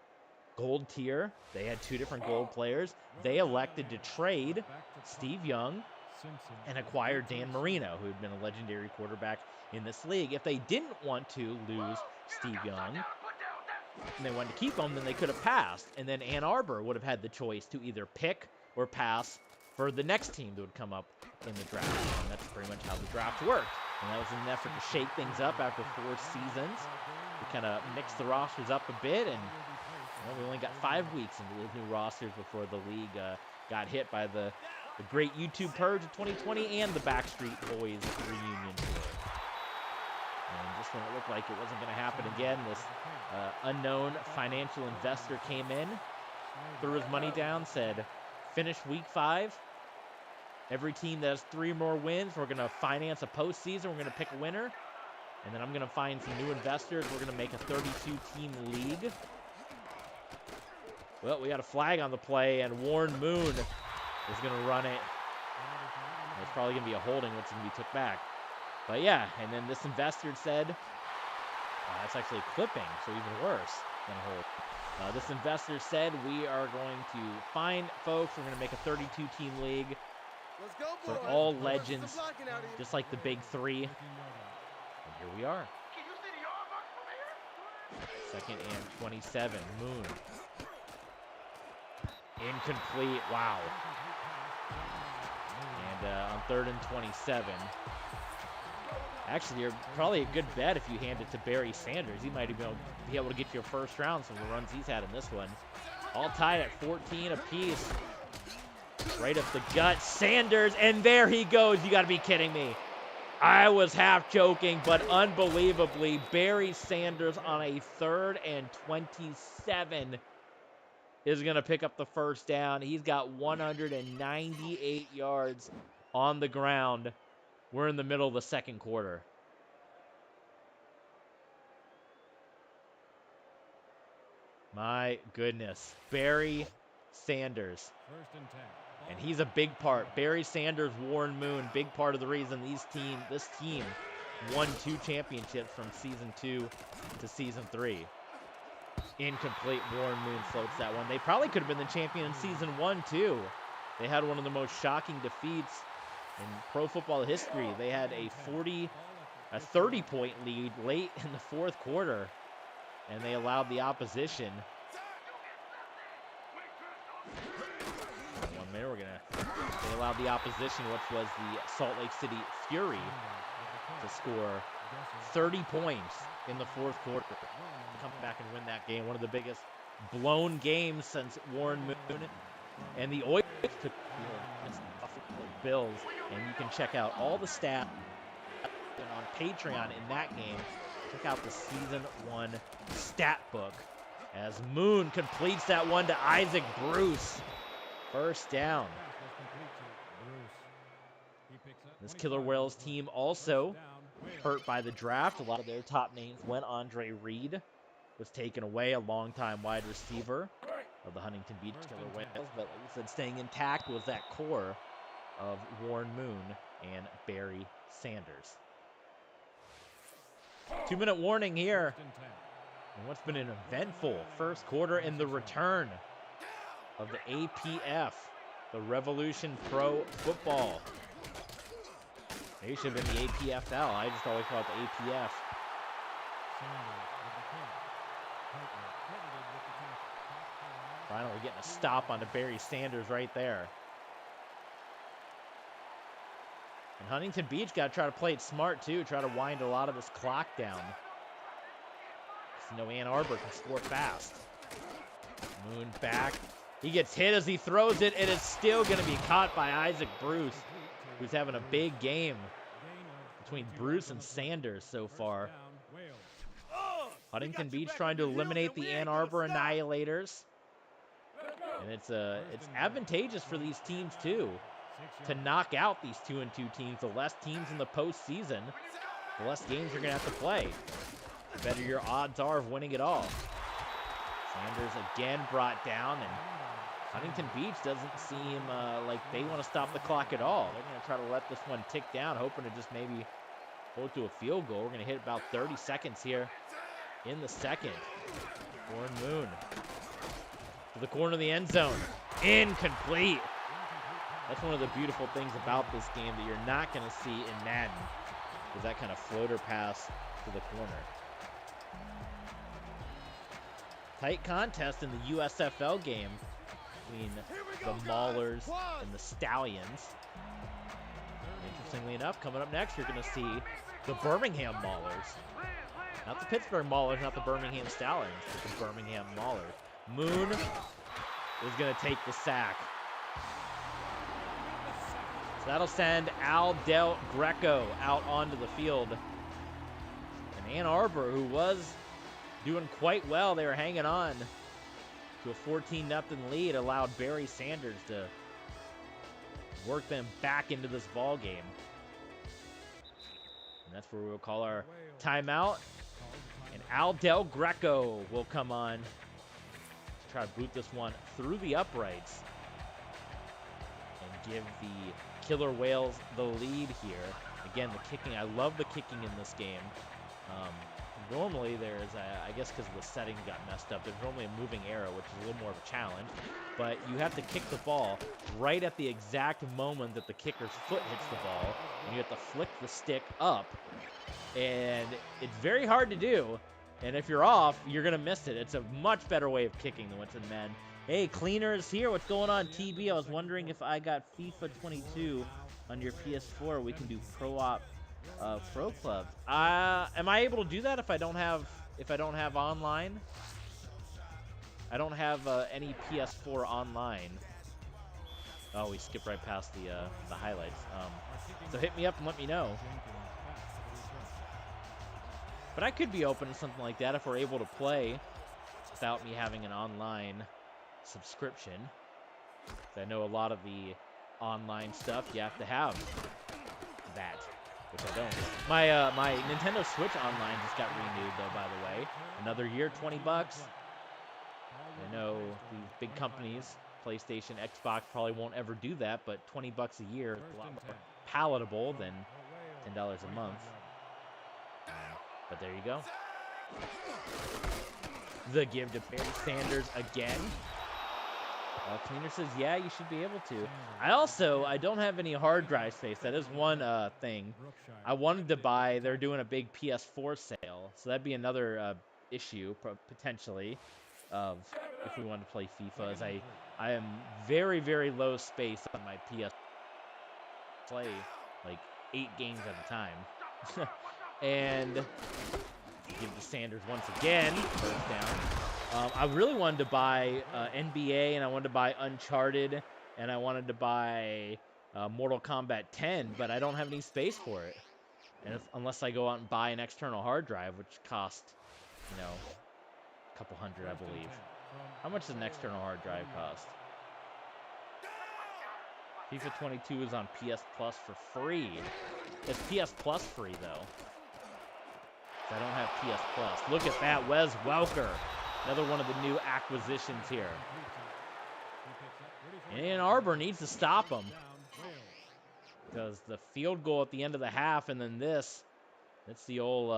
gold tier, they had 2 different gold players. They elected to trade Steve Young and acquire Dan Marino, who had been a legendary quarterback in this league. If they didn't want to lose Steve Young and they wanted to keep him, then they could have passed. And then Ann Arbor would have had the choice to either pick or pass for the next team that would come up in the draft. And that's pretty much how the draft worked. And that was in an effort to shake things up after 4 seasons. We kind of mixed the rosters up a bit, and we only got 5 weeks into the new rosters before the league got hit by the great YouTube purge of 2020 and the Backstreet Boys reunion tour. And just when it looked like it wasn't going to happen again, this unknown financial investor came in, threw his money down, said, finish week 5. Every team that has 3 more wins, we're going to finance a postseason. We're going to pick a winner. And then I'm going to find some new investors. We're going to make a 32-team league. Well, we got a flag on the play, and Warren Moon is going to run it. It's probably going to be a holding, which is going to be took back. But yeah, and then this investor said, that's actually clipping, so even worse than a hold. This investor said, we are going to find folks. We're going to make a 32-team league for all legends, just like the big 3. And here we are. 2nd and 27, Moon. Incomplete, wow. And on 3rd and 27. Actually, you're probably a good bet if you hand it to Barry Sanders. He might even be able to get you a 1st round from the runs he's had in this one. All tied at 14 apiece. Right up the gut, Sanders, and there he goes. You got to be kidding me. I was half joking, but unbelievably, Barry Sanders on a 3rd and 27 is going to pick up the 1st down. He's got 198 yards on the ground. We're in the middle of the 2nd quarter. My goodness. Barry Sanders. 1st and 10. And he's a big part. Barry Sanders, Warren Moon, big part of the reason this team won 2 championships from Season 2 to Season 3. Incomplete. Warren Moon floats that one. They probably could have been the champion in Season 1, too. They had one of the most shocking defeats in pro football history. They had a 30-point lead late in the 4th quarter, and they allowed the opposition. They allowed the opposition, which was the Salt Lake City Fury, to score 30 points in the 4th quarter. Come back and win that game. One of the biggest blown games since Warren Moon and the Oilers took the Bills. And you can check out all the stats on Patreon in that game. Check out the Season 1 stat book as Moon completes that one to Isaac Bruce. 1st down. This Killer Whales team also hurt by the draft. A lot of their top names went. Andre Reed was taken away, a longtime wide receiver of the Huntington Beach Killer Whales. But like I said, staying intact was that core of Warren Moon and Barry Sanders. 2-minute warning here. And what's been an eventful 1st quarter in the return of the APF, the Revolution Pro Football. Maybe it should have been the APFL. I just always call it the APF. Finally getting a stop onto Barry Sanders right there. And Huntington Beach got to try to play it smart, too. Try to wind a lot of this clock down. Because Ann Arbor can score fast. Moon back. He gets hit as he throws it. It is still going to be caught by Isaac Bruce, who's having a big game between Bruce and Sanders so far. Huntington Beach trying to eliminate the Ann Arbor Annihilators. And it's advantageous for these teams, too, to knock out these 2-2 teams. The less teams in the postseason, the less games you're going to have to play. The better your odds are of winning it all. Sanders again brought down, and Huntington Beach doesn't seem like they want to stop the clock at all. They're going to try to let this one tick down, hoping to just maybe hold to a field goal. We're going to hit about 30 seconds here in the second. Warren Moon to the corner of the end zone. Incomplete. That's one of the beautiful things about this game that you're not going to see in Madden, is that kind of floater pass to the corner. Tight contest in the USFL game between the Maulers and the Stallions. Interestingly enough, coming up next, you're going to see the Birmingham Maulers. Not the Pittsburgh Maulers, not the Birmingham Stallions, but the Birmingham Maulers. Moon is going to take the sack. So that'll send Al Del Greco out onto the field. And Ann Arbor, who was doing quite well, they were hanging on to a 14-0 lead, allowed Barry Sanders to work them back into this ball game. And that's where we'll call our timeout. And Al Del Greco will come on to try to boot this one through the uprights and give the Killer Whales the lead here. Again, the kicking, I love the kicking in this game. Normally there's, I guess because the setting got messed up, there's normally a moving arrow, which is a little more of a challenge. But you have to kick the ball right at the exact moment that the kicker's foot hits the ball. And you have to flick the stick up. And it's very hard to do. And if you're off, you're going to miss it. It's a much better way of kicking than what's in Madden. Hey, Cleaner is here. What's going on, TB? I was wondering if I got FIFA 22 on your PS4. We can do Pro Club. Am I able to do that if I don't have online? I don't have any PS4 online. Oh, we skipped right past the highlights. So hit me up and let me know. But I could be open to something like that if we're able to play without me having an online subscription. I know a lot of the online stuff you have to have that, which I don't. My Nintendo Switch Online just got renewed though, by the way. Another year, $20. I know these big companies, PlayStation, Xbox, probably won't ever do that, but $20 a year is a lot more palatable than $10 a month. But there you go. The give to Barry Sanders again. Cleaner says, yeah, you should be able to. I don't have any hard drive space. That is one thing. I wanted to buy, they're doing a big PS4 sale. So that'd be another issue, potentially, of if we wanted to play FIFA. As I am very, very low space on my PS. Play like 8 games at a time. And give to Sanders once again. First down. I really wanted to buy NBA, and I wanted to buy Uncharted, and I wanted to buy Mortal Kombat 10, but I don't have any space for it. And unless I go out and buy an external hard drive, which costs, a couple hundred, I believe. How much does an external hard drive cost? FIFA 22 is on PS Plus for free. It's PS Plus free, though. I don't have PS Plus. Look at that, Wes Welker. Another one of the new acquisitions here. And Ann Arbor needs to stop them. Because the field goal at the end of the half, and then this, it's the old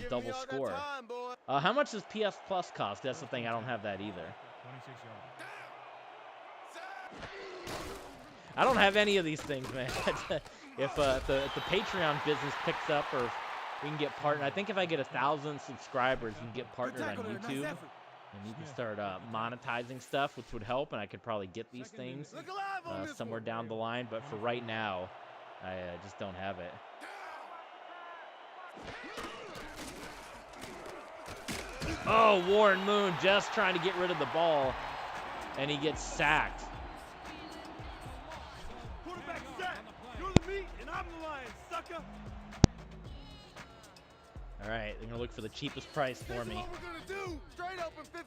double score. How much does PS Plus cost? That's the thing, I don't have that either. I don't have any of these things, man. if the Patreon business picks up, or if we can get partnered, I think if I get 1,000 subscribers, you can get partnered on YouTube, and you can start monetizing stuff, which would help, and I could probably get these things somewhere down the line. But for right now, I just don't have it. Oh, Warren Moon just trying to get rid of the ball, and he gets sacked. Quarterback sack. You're the meat, and I'm the lion, sucker. All right, they're gonna look for the cheapest price for me. What we're gonna do? Straight open 50.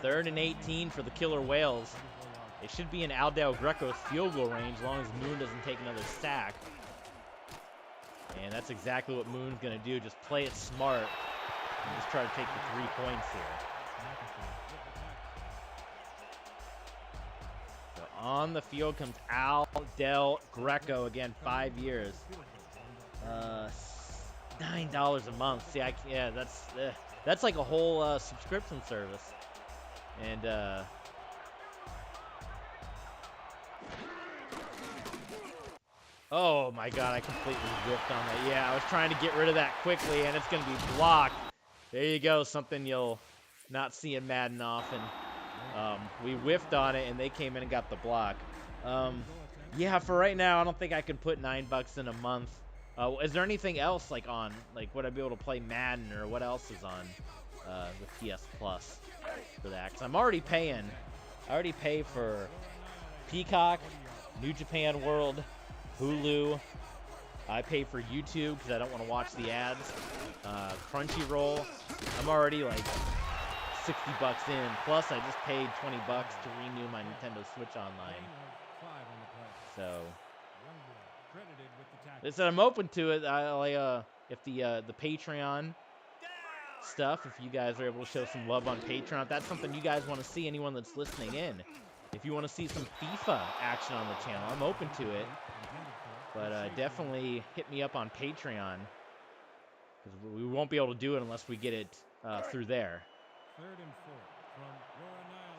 3rd and 18 for the Killer Whales. It should be in Aldao Greco's field goal range, as long as Moon doesn't take another sack. And that's exactly what Moon's gonna do. Just play it smart and just try to take the 3 points here. So on the field comes Aldao Greco again, 5 years. $9 a month. See, yeah, that's like a whole subscription service. And oh my God, I completely whiffed on that. Yeah, I was trying to get rid of that quickly, and it's gonna be blocked. There you go, something you'll not see in Madden often. We whiffed on it, and they came in and got the block. Yeah, for right now, I don't think I can put $9 in a month. Is there anything else like would I be able to play Madden, or what else is on the PS Plus for that? Because I'm already paying. I already pay for Peacock, New Japan World, Hulu. I pay for YouTube because I don't want to watch the ads. Crunchyroll. I'm already like $60 in. Plus, I just paid $20 to renew my Nintendo Switch Online. So. They said I'm open to it. If the Patreon stuff, if you guys are able to show some love on Patreon, if that's something you guys want to see, anyone that's listening in, if you want to see some FIFA action on the channel, I'm open to it. But definitely hit me up on Patreon, because we won't be able to do it unless we get it through there.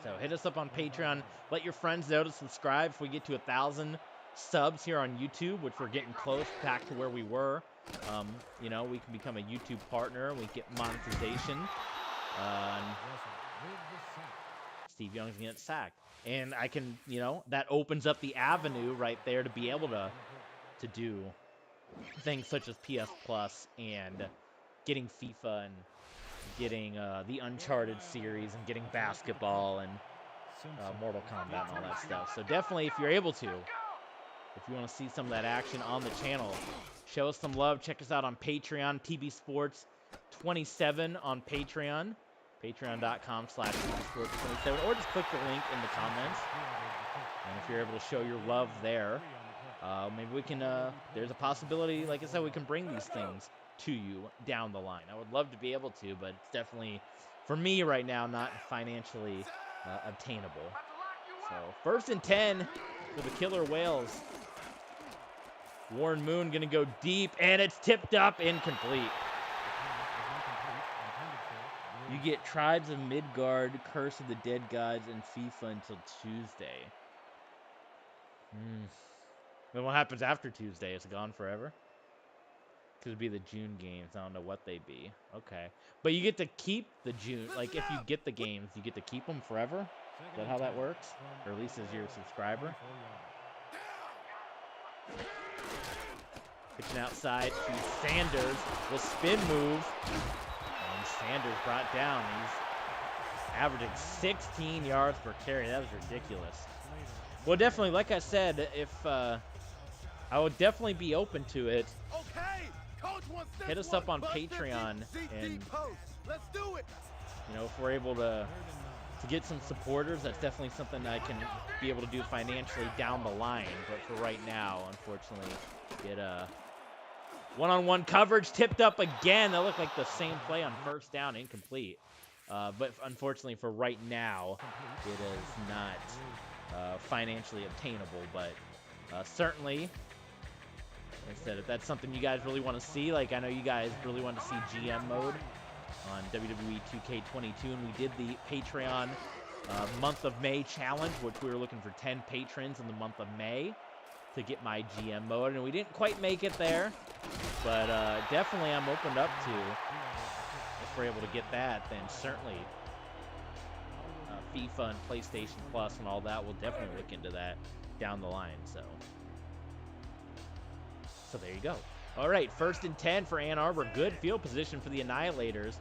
So hit us up on Patreon. Let your friends know to subscribe if we get to 1,000 subs here on YouTube, which we're getting close back to where we were. You know, we can become a YouTube partner. We get monetization. Steve Young's gonna get sacked, and I can, you know, that opens up the avenue right there to be able to do things such as PS Plus and getting FIFA and getting the Uncharted series and getting basketball and Mortal Kombat and all that stuff. So definitely, if you're able to, if you want to see some of that action on the channel, show us some love. Check us out on Patreon, TB Sports 27 on Patreon, patreon.com/TBSports27, or just click the link in the comments. And if you're able to show your love there, maybe we can, there's a possibility, like I said, we can bring these things to you down the line. I would love to be able to, but it's definitely, for me right now, not financially obtainable. So 1st and 10 for the Killer Whales. Warren Moon going to go deep, and it's tipped up, incomplete. You get Tribes of Midgard, Curse of the Dead Gods, and FIFA until Tuesday. Then what happens after Tuesday? Is it gone forever? Could be the June games. I don't know what they'd be. Okay. But you get to keep the June. Like, if you get the games, you get to keep them forever? Is that how that works? Or at least as your subscriber? Pitching outside to Sanders. The spin move. And Sanders brought down. He's averaging 16 yards per carry. That was ridiculous. Well, definitely, like I said, if I would definitely be open to it. Hit us up on Patreon, and let's do it. You know, if we're able to get some supporters, that's definitely something I can be able to do financially down the line. But for right now, unfortunately, get one-on-one coverage tipped up again. That looked like the same play on 1st down, incomplete. But unfortunately, for right now, it is not financially obtainable. But certainly, like I said, if that's something you guys really want to see, like I know you guys really want to see GM mode on WWE 2K22, and we did the Patreon month of May challenge, which we were looking for 10 patrons in the month of May to get my GM mode, and we didn't quite make it there, but definitely I'm opened up to, if we're able to get that, then certainly FIFA and PlayStation Plus and all that, we'll definitely look into that down the line. So there you go. All right, 1st and 10 for Ann Arbor. Good field position for the Annihilators,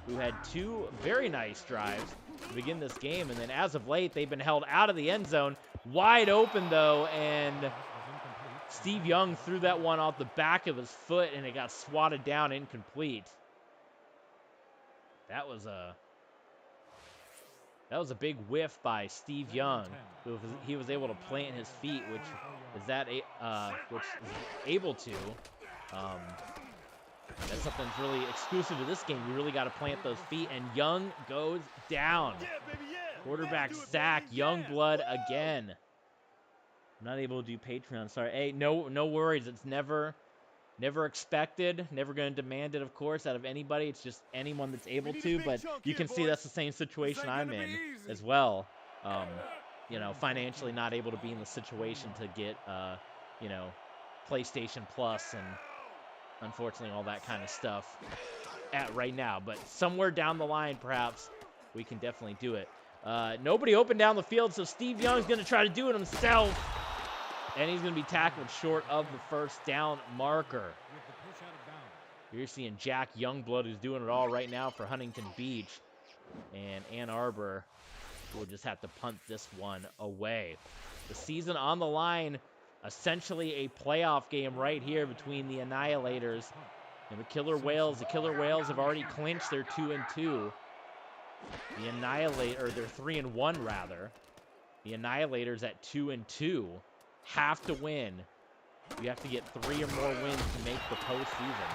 who had 2 very nice drives to begin this game, and then as of late, they've been held out of the end zone. Wide open, though, and Steve Young threw that one off the back of his foot, and it got swatted down, incomplete. That was a big whiff by Steve Young. He was able to plant his feet, which is able to. That's something that's really exclusive to this game. You really got to plant those feet, and Young goes down. Quarterback sack, Youngblood again. I'm not able to do Patreon, sorry. Hey, no worries. It's never expected, never going to demand it, of course, out of anybody. It's just anyone that's able to, but you can see that's the same situation I'm in as well. You know, financially not able to be in the situation to get, you know, PlayStation Plus and unfortunately all that kind of stuff at right now. But somewhere down the line, perhaps, we can definitely do it. Nobody open down the field, so Steve Young's going to try to do it himself. And he's going to be tackled short of the 1st down marker. You're seeing Jack Youngblood, who's doing it all right now for Huntington Beach. And Ann Arbor will just have to punt this one away. The season on the line, essentially a playoff game right here between the Annihilators and the Killer Whales. The Killer Whales have already clinched their 2-2. The Annihilators, they're 3-1 rather. The Annihilators at 2-2. Have to win. You have to get 3 or more wins to make the postseason.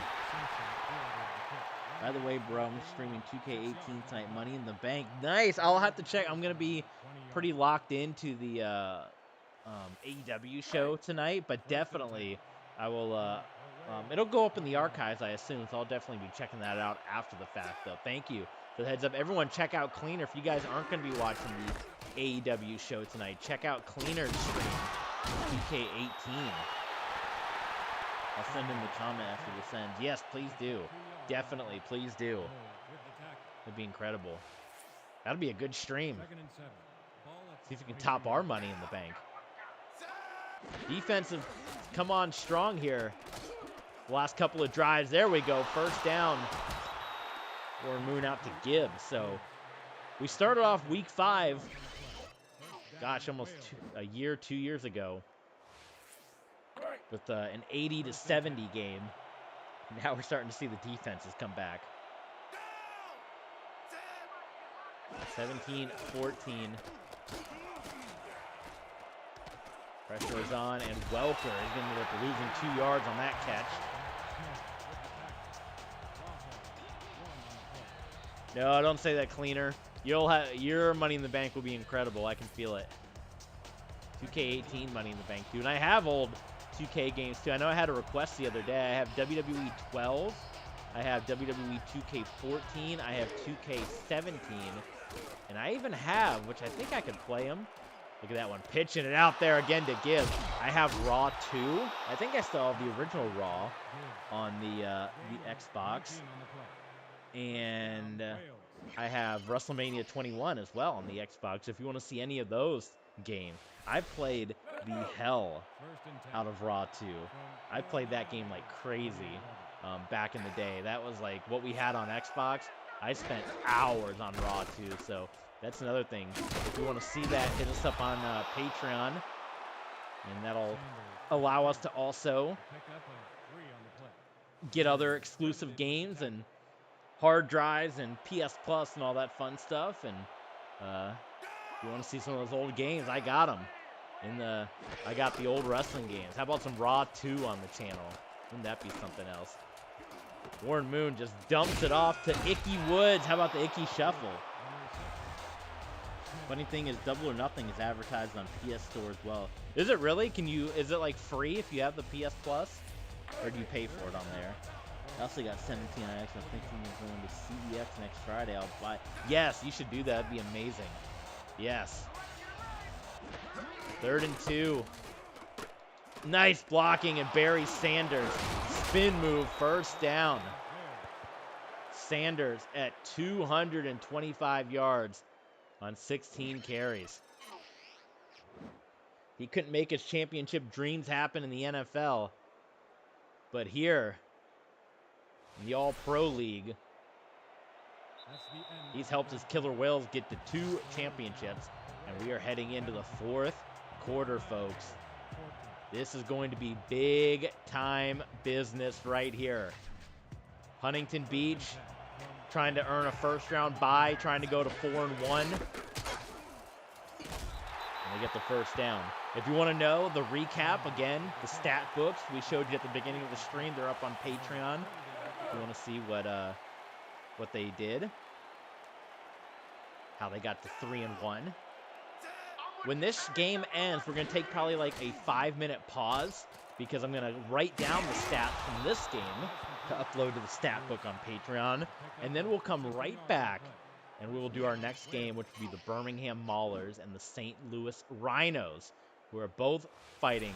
By the way, bro, I'm streaming 2K18 tonight. Money in the Bank. Nice. I'll have to check. I'm going to be pretty locked into the AEW show tonight, but definitely I will. It'll go up in the archives, I assume, so I'll definitely be checking that out after the fact, though. Thank you for the heads up. Everyone, check out Cleaner. If you guys aren't going to be watching the AEW show tonight, check out Cleaner's stream. 2K18. I'll send in the comment after this ends. Yes, please do. Definitely, please do. It'd be incredible. That'll be a good stream. See if we can top our Money in the Bank. Defensive come on strong here. The last couple of drives. There we go. 1st down. Or Moon out to Gibbs. So we started off week 5. Gosh, almost 2 years ago, with an 80-70 game. Now we're starting to see the defenses come back. 17-14. Pressure is on, and Welker is going to end up losing 2 yards on that catch. No, don't say that, Cleaner. Your Money in the Bank will be incredible. I can feel it. 2K18 Money in the Bank, dude. And I have old 2K games, too. I know I had a request the other day. I have WWE 12. I have WWE 2K14. I have 2K17. And I even have, which I think I could play them. Look at that one. Pitching it out there again to Gibbs. I have Raw 2. I think I still have the original Raw on the Xbox. And I have WrestleMania 21 as well on the Xbox. If you want to see any of those games, I played the hell out of Raw 2. I played that game like crazy back in the day. That was like what we had on Xbox. I spent hours on Raw 2, so that's another thing. If you want to see that, hit us up on Patreon, and that'll allow us to also get other exclusive games and hard drives and PS Plus and all that fun stuff. And if you want to see some of those old games, I got them. I got the old wrestling games. How about some Raw 2 on the channel? Wouldn't that be something else? Warren Moon just dumps it off to Icky Woods. How about the Icky Shuffle? Funny thing is, Double or Nothing is advertised on PS Store as well. Is it really? Is it like free if you have the PS Plus? Or do you pay for it on there? I also got 17 on X. I'm thinking of going to CEX next Friday. I'll buy. Yes, you should do that. That'd be amazing. Yes. 3rd and 2. Nice blocking, and Barry Sanders. Spin move, 1st down. Sanders at 225 yards on 16 carries. He couldn't make his championship dreams happen in the NFL. But here, in the All-Pro League, he's helped his Killer Whales get to 2 championships. And we are heading into the 4th quarter, folks. This is going to be big-time business right here. Huntington Beach trying to earn a 1st-round bye, trying to go to 4-1. And they get the 1st down. If you want to know the recap, again, the stat books we showed you at the beginning of the stream, they're up on Patreon. If you want to see what they did, how they got to 3-1. When this game ends, we're going to take probably like a 5-minute pause because I'm going to write down the stats from this game to upload to the stat book on Patreon. And then we'll come right back and we will do our next game, which will be the Birmingham Maulers and the St. Louis Rhinos, who are both fighting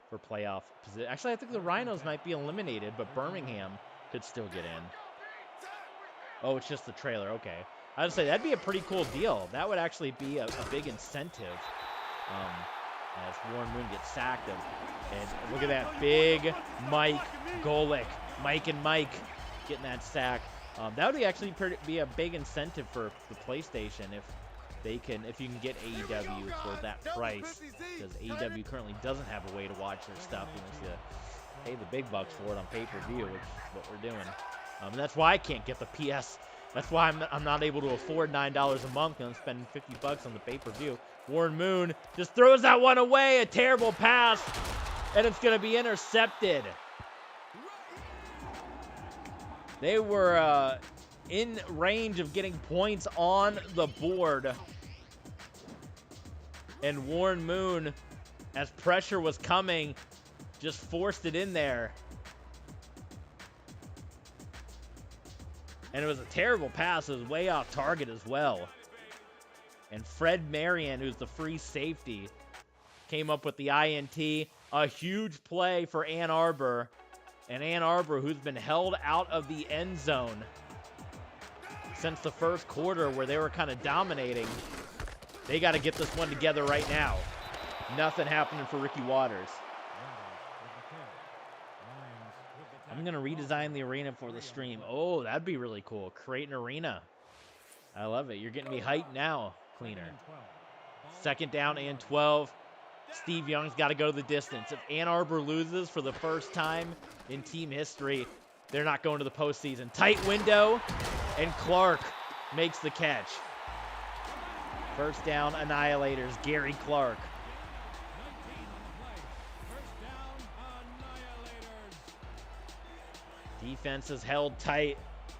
for playoff position. Actually, I think the Rhinos might be eliminated, but Birmingham could still get in. Oh, it's just the trailer. Okay. I would say that'd be a pretty cool deal. That would actually be a big incentive as Warren Moon gets sacked. And look at that big Mike Golick. Mike and Mike getting that sack. That would be actually be a big incentive for the PlayStation if you can get AEW for that price, because AEW currently doesn't have a way to watch their stuff unless you pay the big bucks for it on pay-per-view, which is what we're doing. And that's why I can't get the PS. That's why I'm not able to afford $9 a month, and I'm spending $50 on the pay-per-view. Warren Moon just throws that one away, a terrible pass, and it's going to be intercepted. They were in range of getting points on the board. And Warren Moon, as pressure was coming, just forced it in there. And it was a terrible pass. It was way off target as well. And Fred Marion, who's the free safety, came up with the INT. A huge play for Ann Arbor. And Ann Arbor, who's been held out of the end zone since the 1st quarter where they were kind of dominating. They got to get this one together right now. Nothing happening for Ricky Waters. I'm going to redesign the arena for the stream. Oh, that'd be really cool. Create an arena. I love it. You're getting me hyped now, Cleaner. 2nd down and 12. Steve Young's got to go the distance. If Ann Arbor loses for the 1st time in team history, they're not going to the postseason. Tight window, and Clark makes the catch. 1st down, Annihilators, Gary Clark. Defense is held tight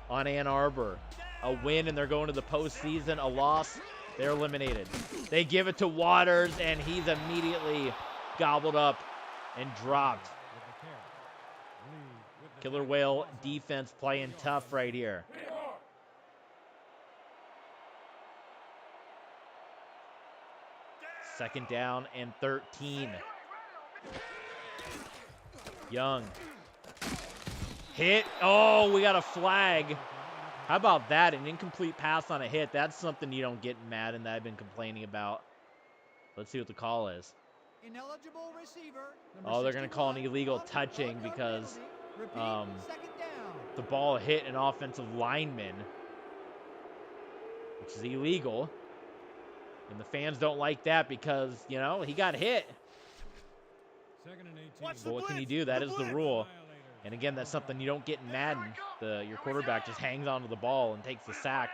on Ann Arbor. A win, and they're going to the postseason. A loss, they're eliminated. They give it to Waters, and he's immediately gobbled up and dropped. Killer Whale defense playing tough right here. Second down and 13. Young. Hit. Oh, we got a flag. How about that? An incomplete pass on a hit. That's something you don't get in Madden that I've been complaining about. Let's see what the call is. Ineligible receiver. Oh, they're going to call an illegal touching because the ball hit an offensive lineman, which is illegal. And the fans don't like that because, you know, he got hit. But what can you do? That is the rule. And again, that's something you don't get in Madden. Your quarterback just hangs onto the ball and takes the sack.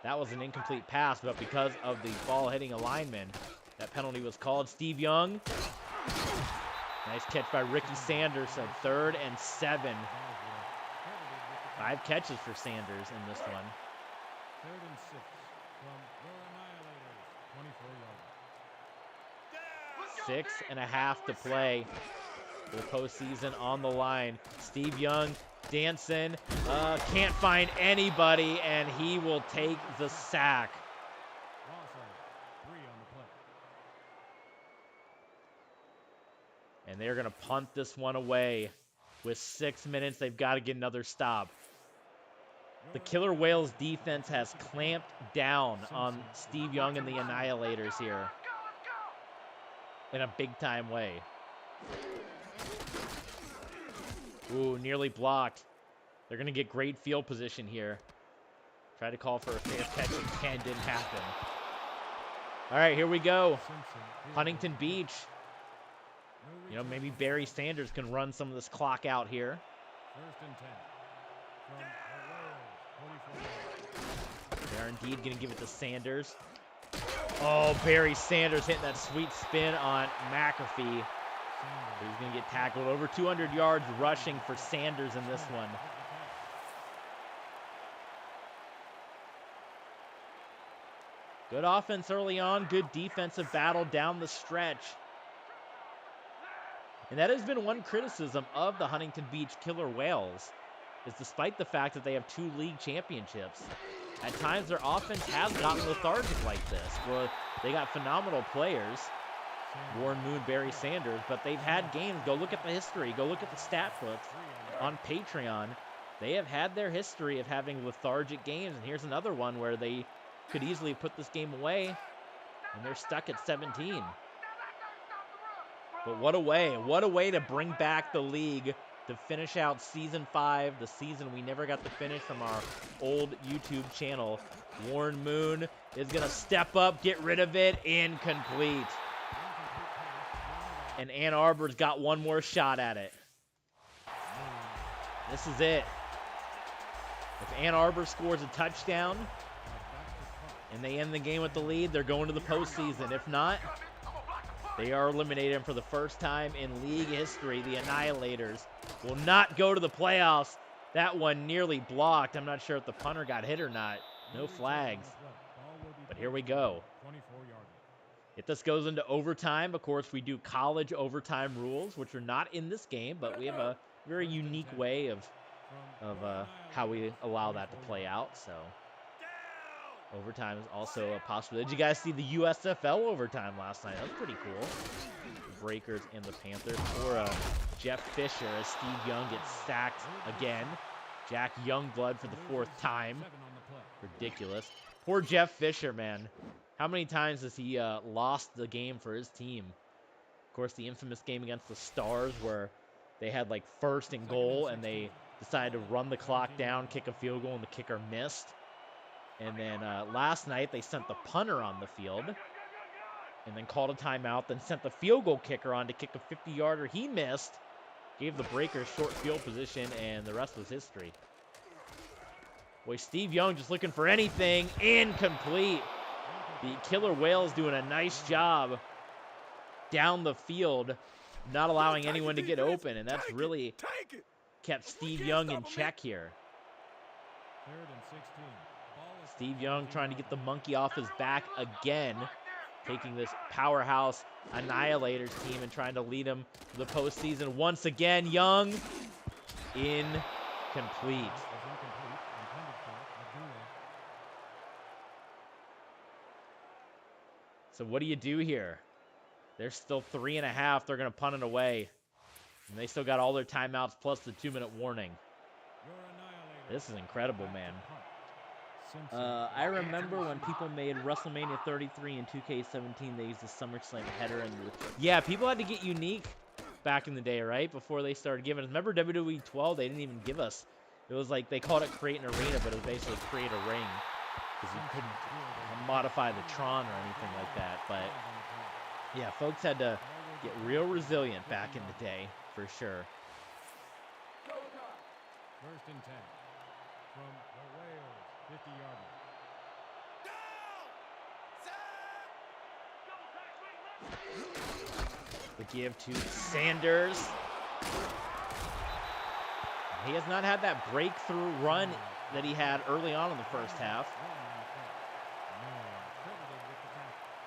That was an incomplete pass, but because of the ball hitting a lineman, that penalty was called. Steve Young. Nice catch by Ricky Sanders at 3rd and 7. 5 catches for Sanders in this one. 3rd and 6 from your Annihilators. 6.5 to play. The postseason on the line. Steve Young dancing. Can't find anybody, and he will take the sack. And they're going to punt this one away. With 6 minutes, they've got to get another stop. The Killer Whales defense has clamped down on Steve Young and the Annihilators here in a big-time way. Ooh, nearly blocked. They're going to get great field position here. Try to call for a fair catch and didn't happen. All right, here we go. Huntington Beach. You know, maybe Barry Sanders can run some of this clock out here. 1st and 10 from the Whales, 44. They are indeed going to give it to Sanders. Oh, Barry Sanders hitting that sweet spin on McAfee. He's going to get tackled. Over 200 yards rushing for Sanders in this one. Good offense early on. Good defensive battle down the stretch. And that has been one criticism of the Huntington Beach Killer Whales, is despite the fact that they have 2 league championships, at times their offense has gotten lethargic like this, where they got phenomenal players, Warren Moon, Barry Sanders, but they've had games. Go look at the history. Go look at the stat books on Patreon. They have had their history of having lethargic games, and here's another one where they could easily put this game away, and they're stuck at 17. But what a way to bring back the league to finish out Season 5, the season we never got to finish from our old YouTube channel. Warren Moon is going to step up, get rid of it, incomplete. And Ann Arbor's got one more shot at it. This is it. If Ann Arbor scores a touchdown and they end the game with the lead, they're going to the postseason. If not, they are eliminated for the first time in league history. The Annihilators will not go to the playoffs. That one nearly blocked. I'm not sure if the punter got hit or not. No flags. But here we go. If this goes into overtime, of course, we do college overtime rules, which are not in this game, but we have a very unique way of how we allow that to play out. So overtime is also a possibility. Did you guys see the USFL overtime last night? That was pretty cool. The Breakers and the Panthers. Or Jeff Fisher as Steve Young gets sacked again. Jack Youngblood for the 4th time. Ridiculous. Poor Jeff Fisher, man. How many times has he lost the game for his team? Of course, the infamous game against the Stars where they had like 1st and goal and they decided to run the clock down, kick a field goal, and the kicker missed. And then last night, they sent the punter on the field and then called a timeout, then sent the field goal kicker on to kick a 50-yarder. He missed, gave the Breakers short field position, and the rest was history. Boy, Steve Young just looking for anything. Incomplete. The Killer Whales doing a nice job down the field, not allowing anyone to get open, and that's really kept Steve Young in check here. 3rd and 16. Steve Young trying to get the monkey off his back again, taking this powerhouse Annihilators team and trying to lead them to the postseason. Once again, Young, incomplete. So what do you do here? There's still 3.5. They're going to punt it away. And they still got all their timeouts plus the 2-minute warning. This is incredible, man. I remember when people made WrestleMania 33 and 2K17, they used the SummerSlam header. And yeah, people had to get unique back in the day, right? Before they started giving us. Remember WWE 12? They didn't even give us. It was like they called it Create an Arena, but it was basically Create a Ring. Because you couldn't modify the Tron or anything like that. But yeah, folks had to get real resilient back in the day, for sure. 1st and 10 from the Whales, 50-yarder. The give to Sanders. He has not had that breakthrough run that he had early on in the first half.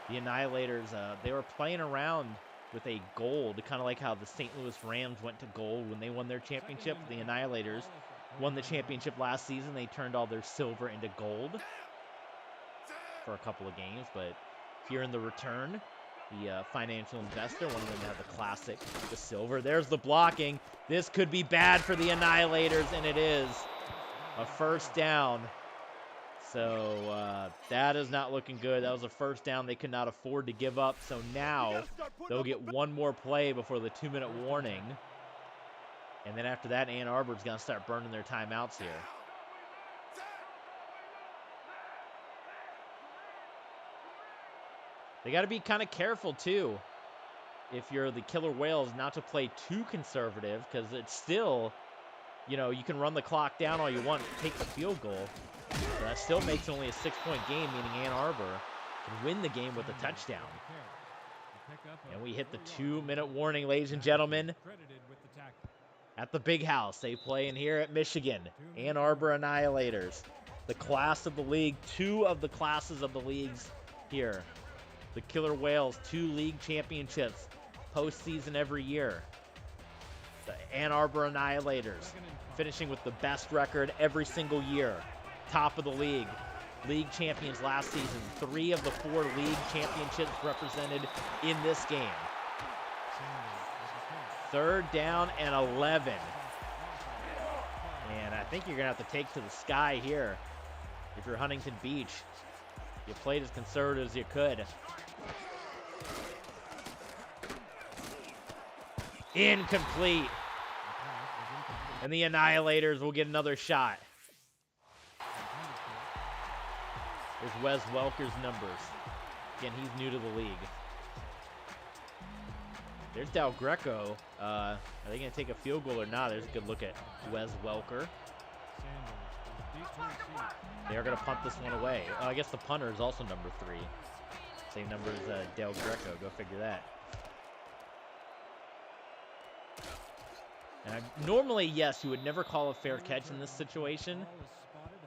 The Annihilators, they were playing around with a gold, kind of like how the St. Louis Rams went to gold when they won their championship. The Annihilators won the championship last season. They turned all their silver into gold for a couple of games, but here in the return, the financial investor, wanting them to have the classic, the silver. There's the blocking. This could be bad for the Annihilators, and it is a first down. So that is not looking good. That was a first down they could not afford to give up. So now they'll get one more play before the 2-minute warning. And then after that, Ann Arbor's going to start burning their timeouts here. They got to be kind of careful, too, if you're the Killer Whales, not to play too conservative, because it's still, you know, you can run the clock down all you want, take the field goal. So that still makes it only a 6-point game, meaning Ann Arbor can win the game with a touchdown. And we hit the 2-minute warning, ladies and gentlemen. At the Big House, they play in here at Michigan. Ann Arbor Annihilators. The class of the league, 2 of the classes of the leagues here. The Killer Whales, 2 league championships, postseason every year. The Ann Arbor Annihilators, finishing with the best record every single year. Top of the league. League champions last season. 3 of the 4 league championships represented in this game. 3rd down and 11. And I think you're going to have to take to the sky here if you're Huntington Beach. You played as conservative as you could. Incomplete. And the Annihilators will get another shot. There's Wes Welker's numbers. Again, he's new to the league. There's Del Greco. Are they going to take a field goal or not? There's a good look at Wes Welker. They are going to punt this one away. I guess the punter is also number 3. Same number as Del Greco. Go figure that. And normally, yes, you would never call a fair catch in this situation.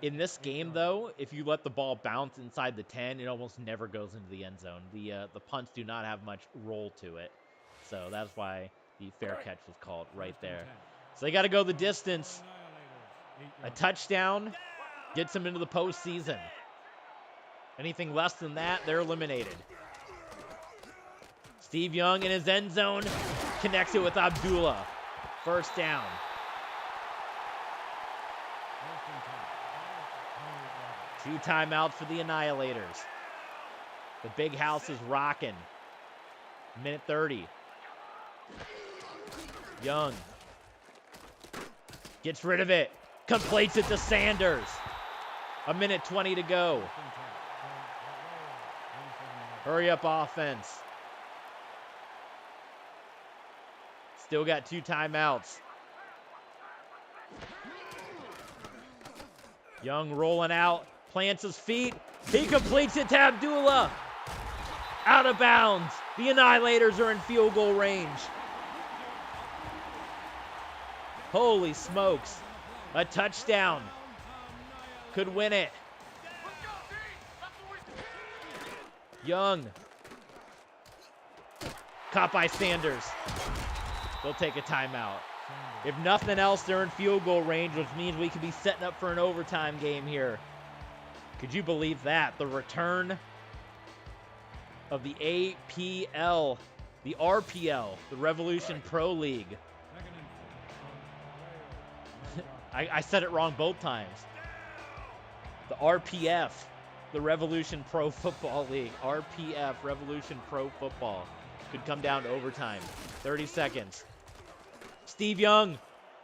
In this game, though, if you let the ball bounce inside the 10, it almost never goes into the end zone. The punts do not have much roll to it. So that's why the fair catch was called right there. So they got to go the distance. A touchdown gets them into the postseason. Anything less than that, they're eliminated. Steve Young in his end zone connects it with Abdullah. First down. Two timeouts for the Annihilators. The Big House is rocking. Minute 30. Young gets rid of it. Completes it to Sanders. A minute 20 to go. Hurry up offense. Still got 2 timeouts. Young rolling out. Plants his feet. He completes it to Abdullah. Out of bounds. The Annihilators are in field goal range. Holy smokes. A touchdown. Could win it. Young. Caught by Sanders. They'll take a timeout. If nothing else, they're in field goal range, which means we could be setting up for an overtime game here. Could you believe that? The return of the APL, the RPL, the Revolution Pro League. I said it wrong both times. The RPF, the Revolution Pro Football League. RPF, Revolution Pro Football. Could come down to overtime. 30 seconds. Steve Young.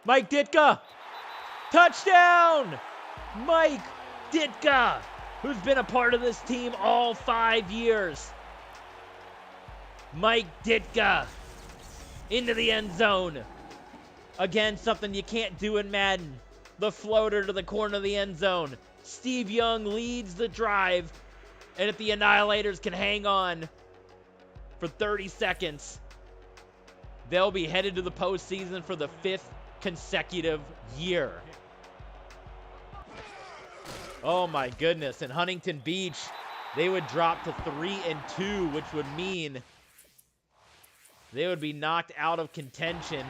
Mike Ditka. Touchdown! Mike Ditka, who's been a part of this team all 5 years. Mike Ditka into the end zone. Again, something you can't do in Madden. The floater to the corner of the end zone. Steve Young leads the drive. And if the Annihilators can hang on for 30 seconds, they'll be headed to the postseason for the 5th consecutive year. Oh my goodness. In Huntington Beach, they would drop to 3-2, which would mean they would be knocked out of contention,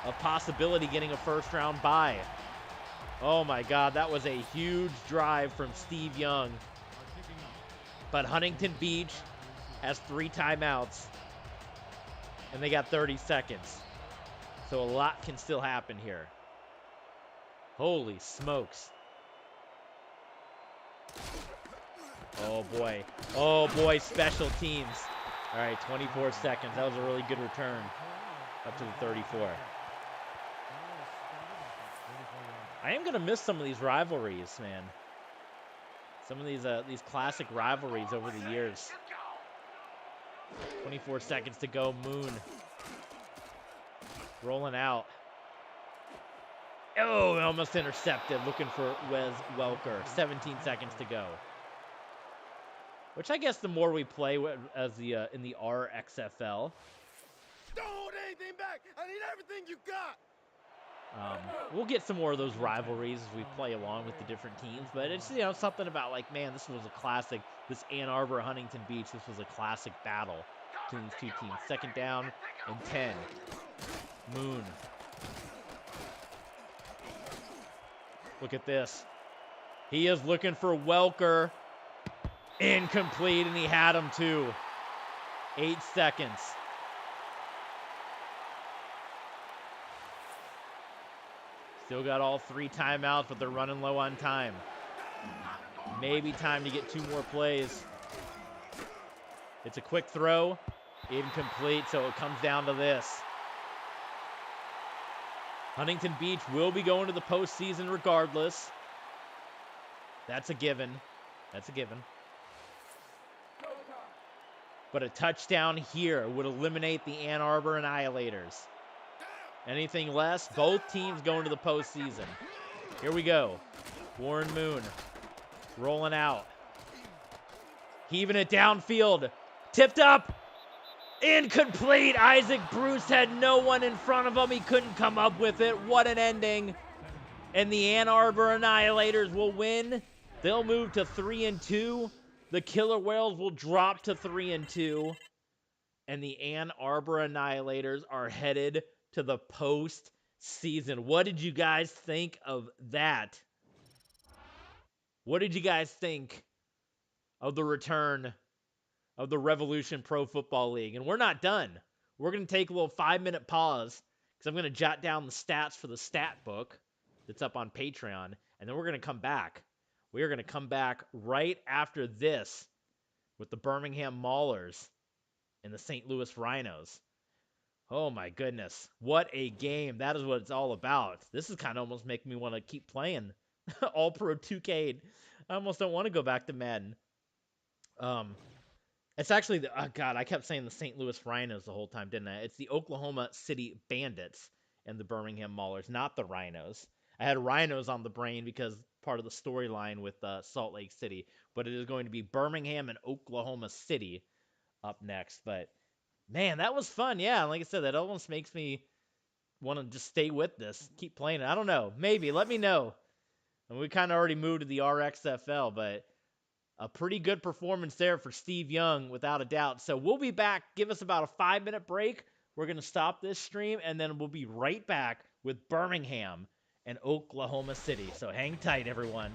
a possibility getting a first-round bye. Oh my God, that was a huge drive from Steve Young. But Huntington Beach has 3 timeouts, and they got 30 seconds. So a lot can still happen here. Holy smokes. Oh, boy. Oh, boy, special teams. All right, 24 seconds. That was a really good return up to the 34. I am going to miss some of these rivalries, man. Some of these classic rivalries over the years. 24 seconds to go. Moon rolling out. Oh, almost intercepted. Looking for Wes Welker. 17 seconds to go. Which I guess the more we play as in the RXFL. Don't hold anything back. I need everything you got. We'll get some more of those rivalries as we play along with the different teams, but it's, something about like, man, this was a classic. This Ann Arbor, Huntington Beach, this was a classic battle between these two teams. 2nd down and 10. Moon. Look at this. He is looking for Welker. Incomplete, and he had him too. 8 seconds. Still got all 3 timeouts, but they're running low on time. Maybe time to get 2 more plays. It's a quick throw. Incomplete, so it comes down to this. Huntington Beach will be going to the postseason regardless. That's a given. That's a given. But a touchdown here would eliminate the Ann Arbor Annihilators. Anything less, both teams going to the postseason. Here we go. Warren Moon rolling out. Heaving it downfield. Tipped up. Incomplete. Isaac Bruce had no one in front of him. He couldn't come up with it. What an ending. And the Ann Arbor Annihilators will win. They'll move to 3-2. The Killer Whales will drop to 3-2. And the Ann Arbor Annihilators are headed to the postseason. What did you guys think of that? What did you guys think of the return of the Revolution Pro Football League? And we're not done. We're going to take a little 5-minute pause because I'm going to jot down the stats for the stat book that's up on Patreon. And then we're going to come back. We are going to come back right after this with the Birmingham Maulers and the St. Louis Rhinos. Oh my goodness. What a game. That is what it's all about. This is kind of almost making me want to keep playing All-Pro 2K. I almost don't want to go back to Madden. It's actually, God, I kept saying the St. Louis Rhinos the whole time, didn't I? It's the Oklahoma City Bandits and the Birmingham Maulers, not the Rhinos. I had Rhinos on the brain because part of the storyline with Salt Lake City, but it is going to be Birmingham and Oklahoma City up next. But man, that was fun. Yeah, like I said, that almost makes me want to just stay with this, keep playing it. I don't know. Maybe. Let me know. And we kind of already moved to the RXFL, but a pretty good performance there for Steve Young, without a doubt. So we'll be back. Give us about a 5-minute break. We're going to stop this stream, and then we'll be right back with Birmingham and Oklahoma City. So hang tight, everyone.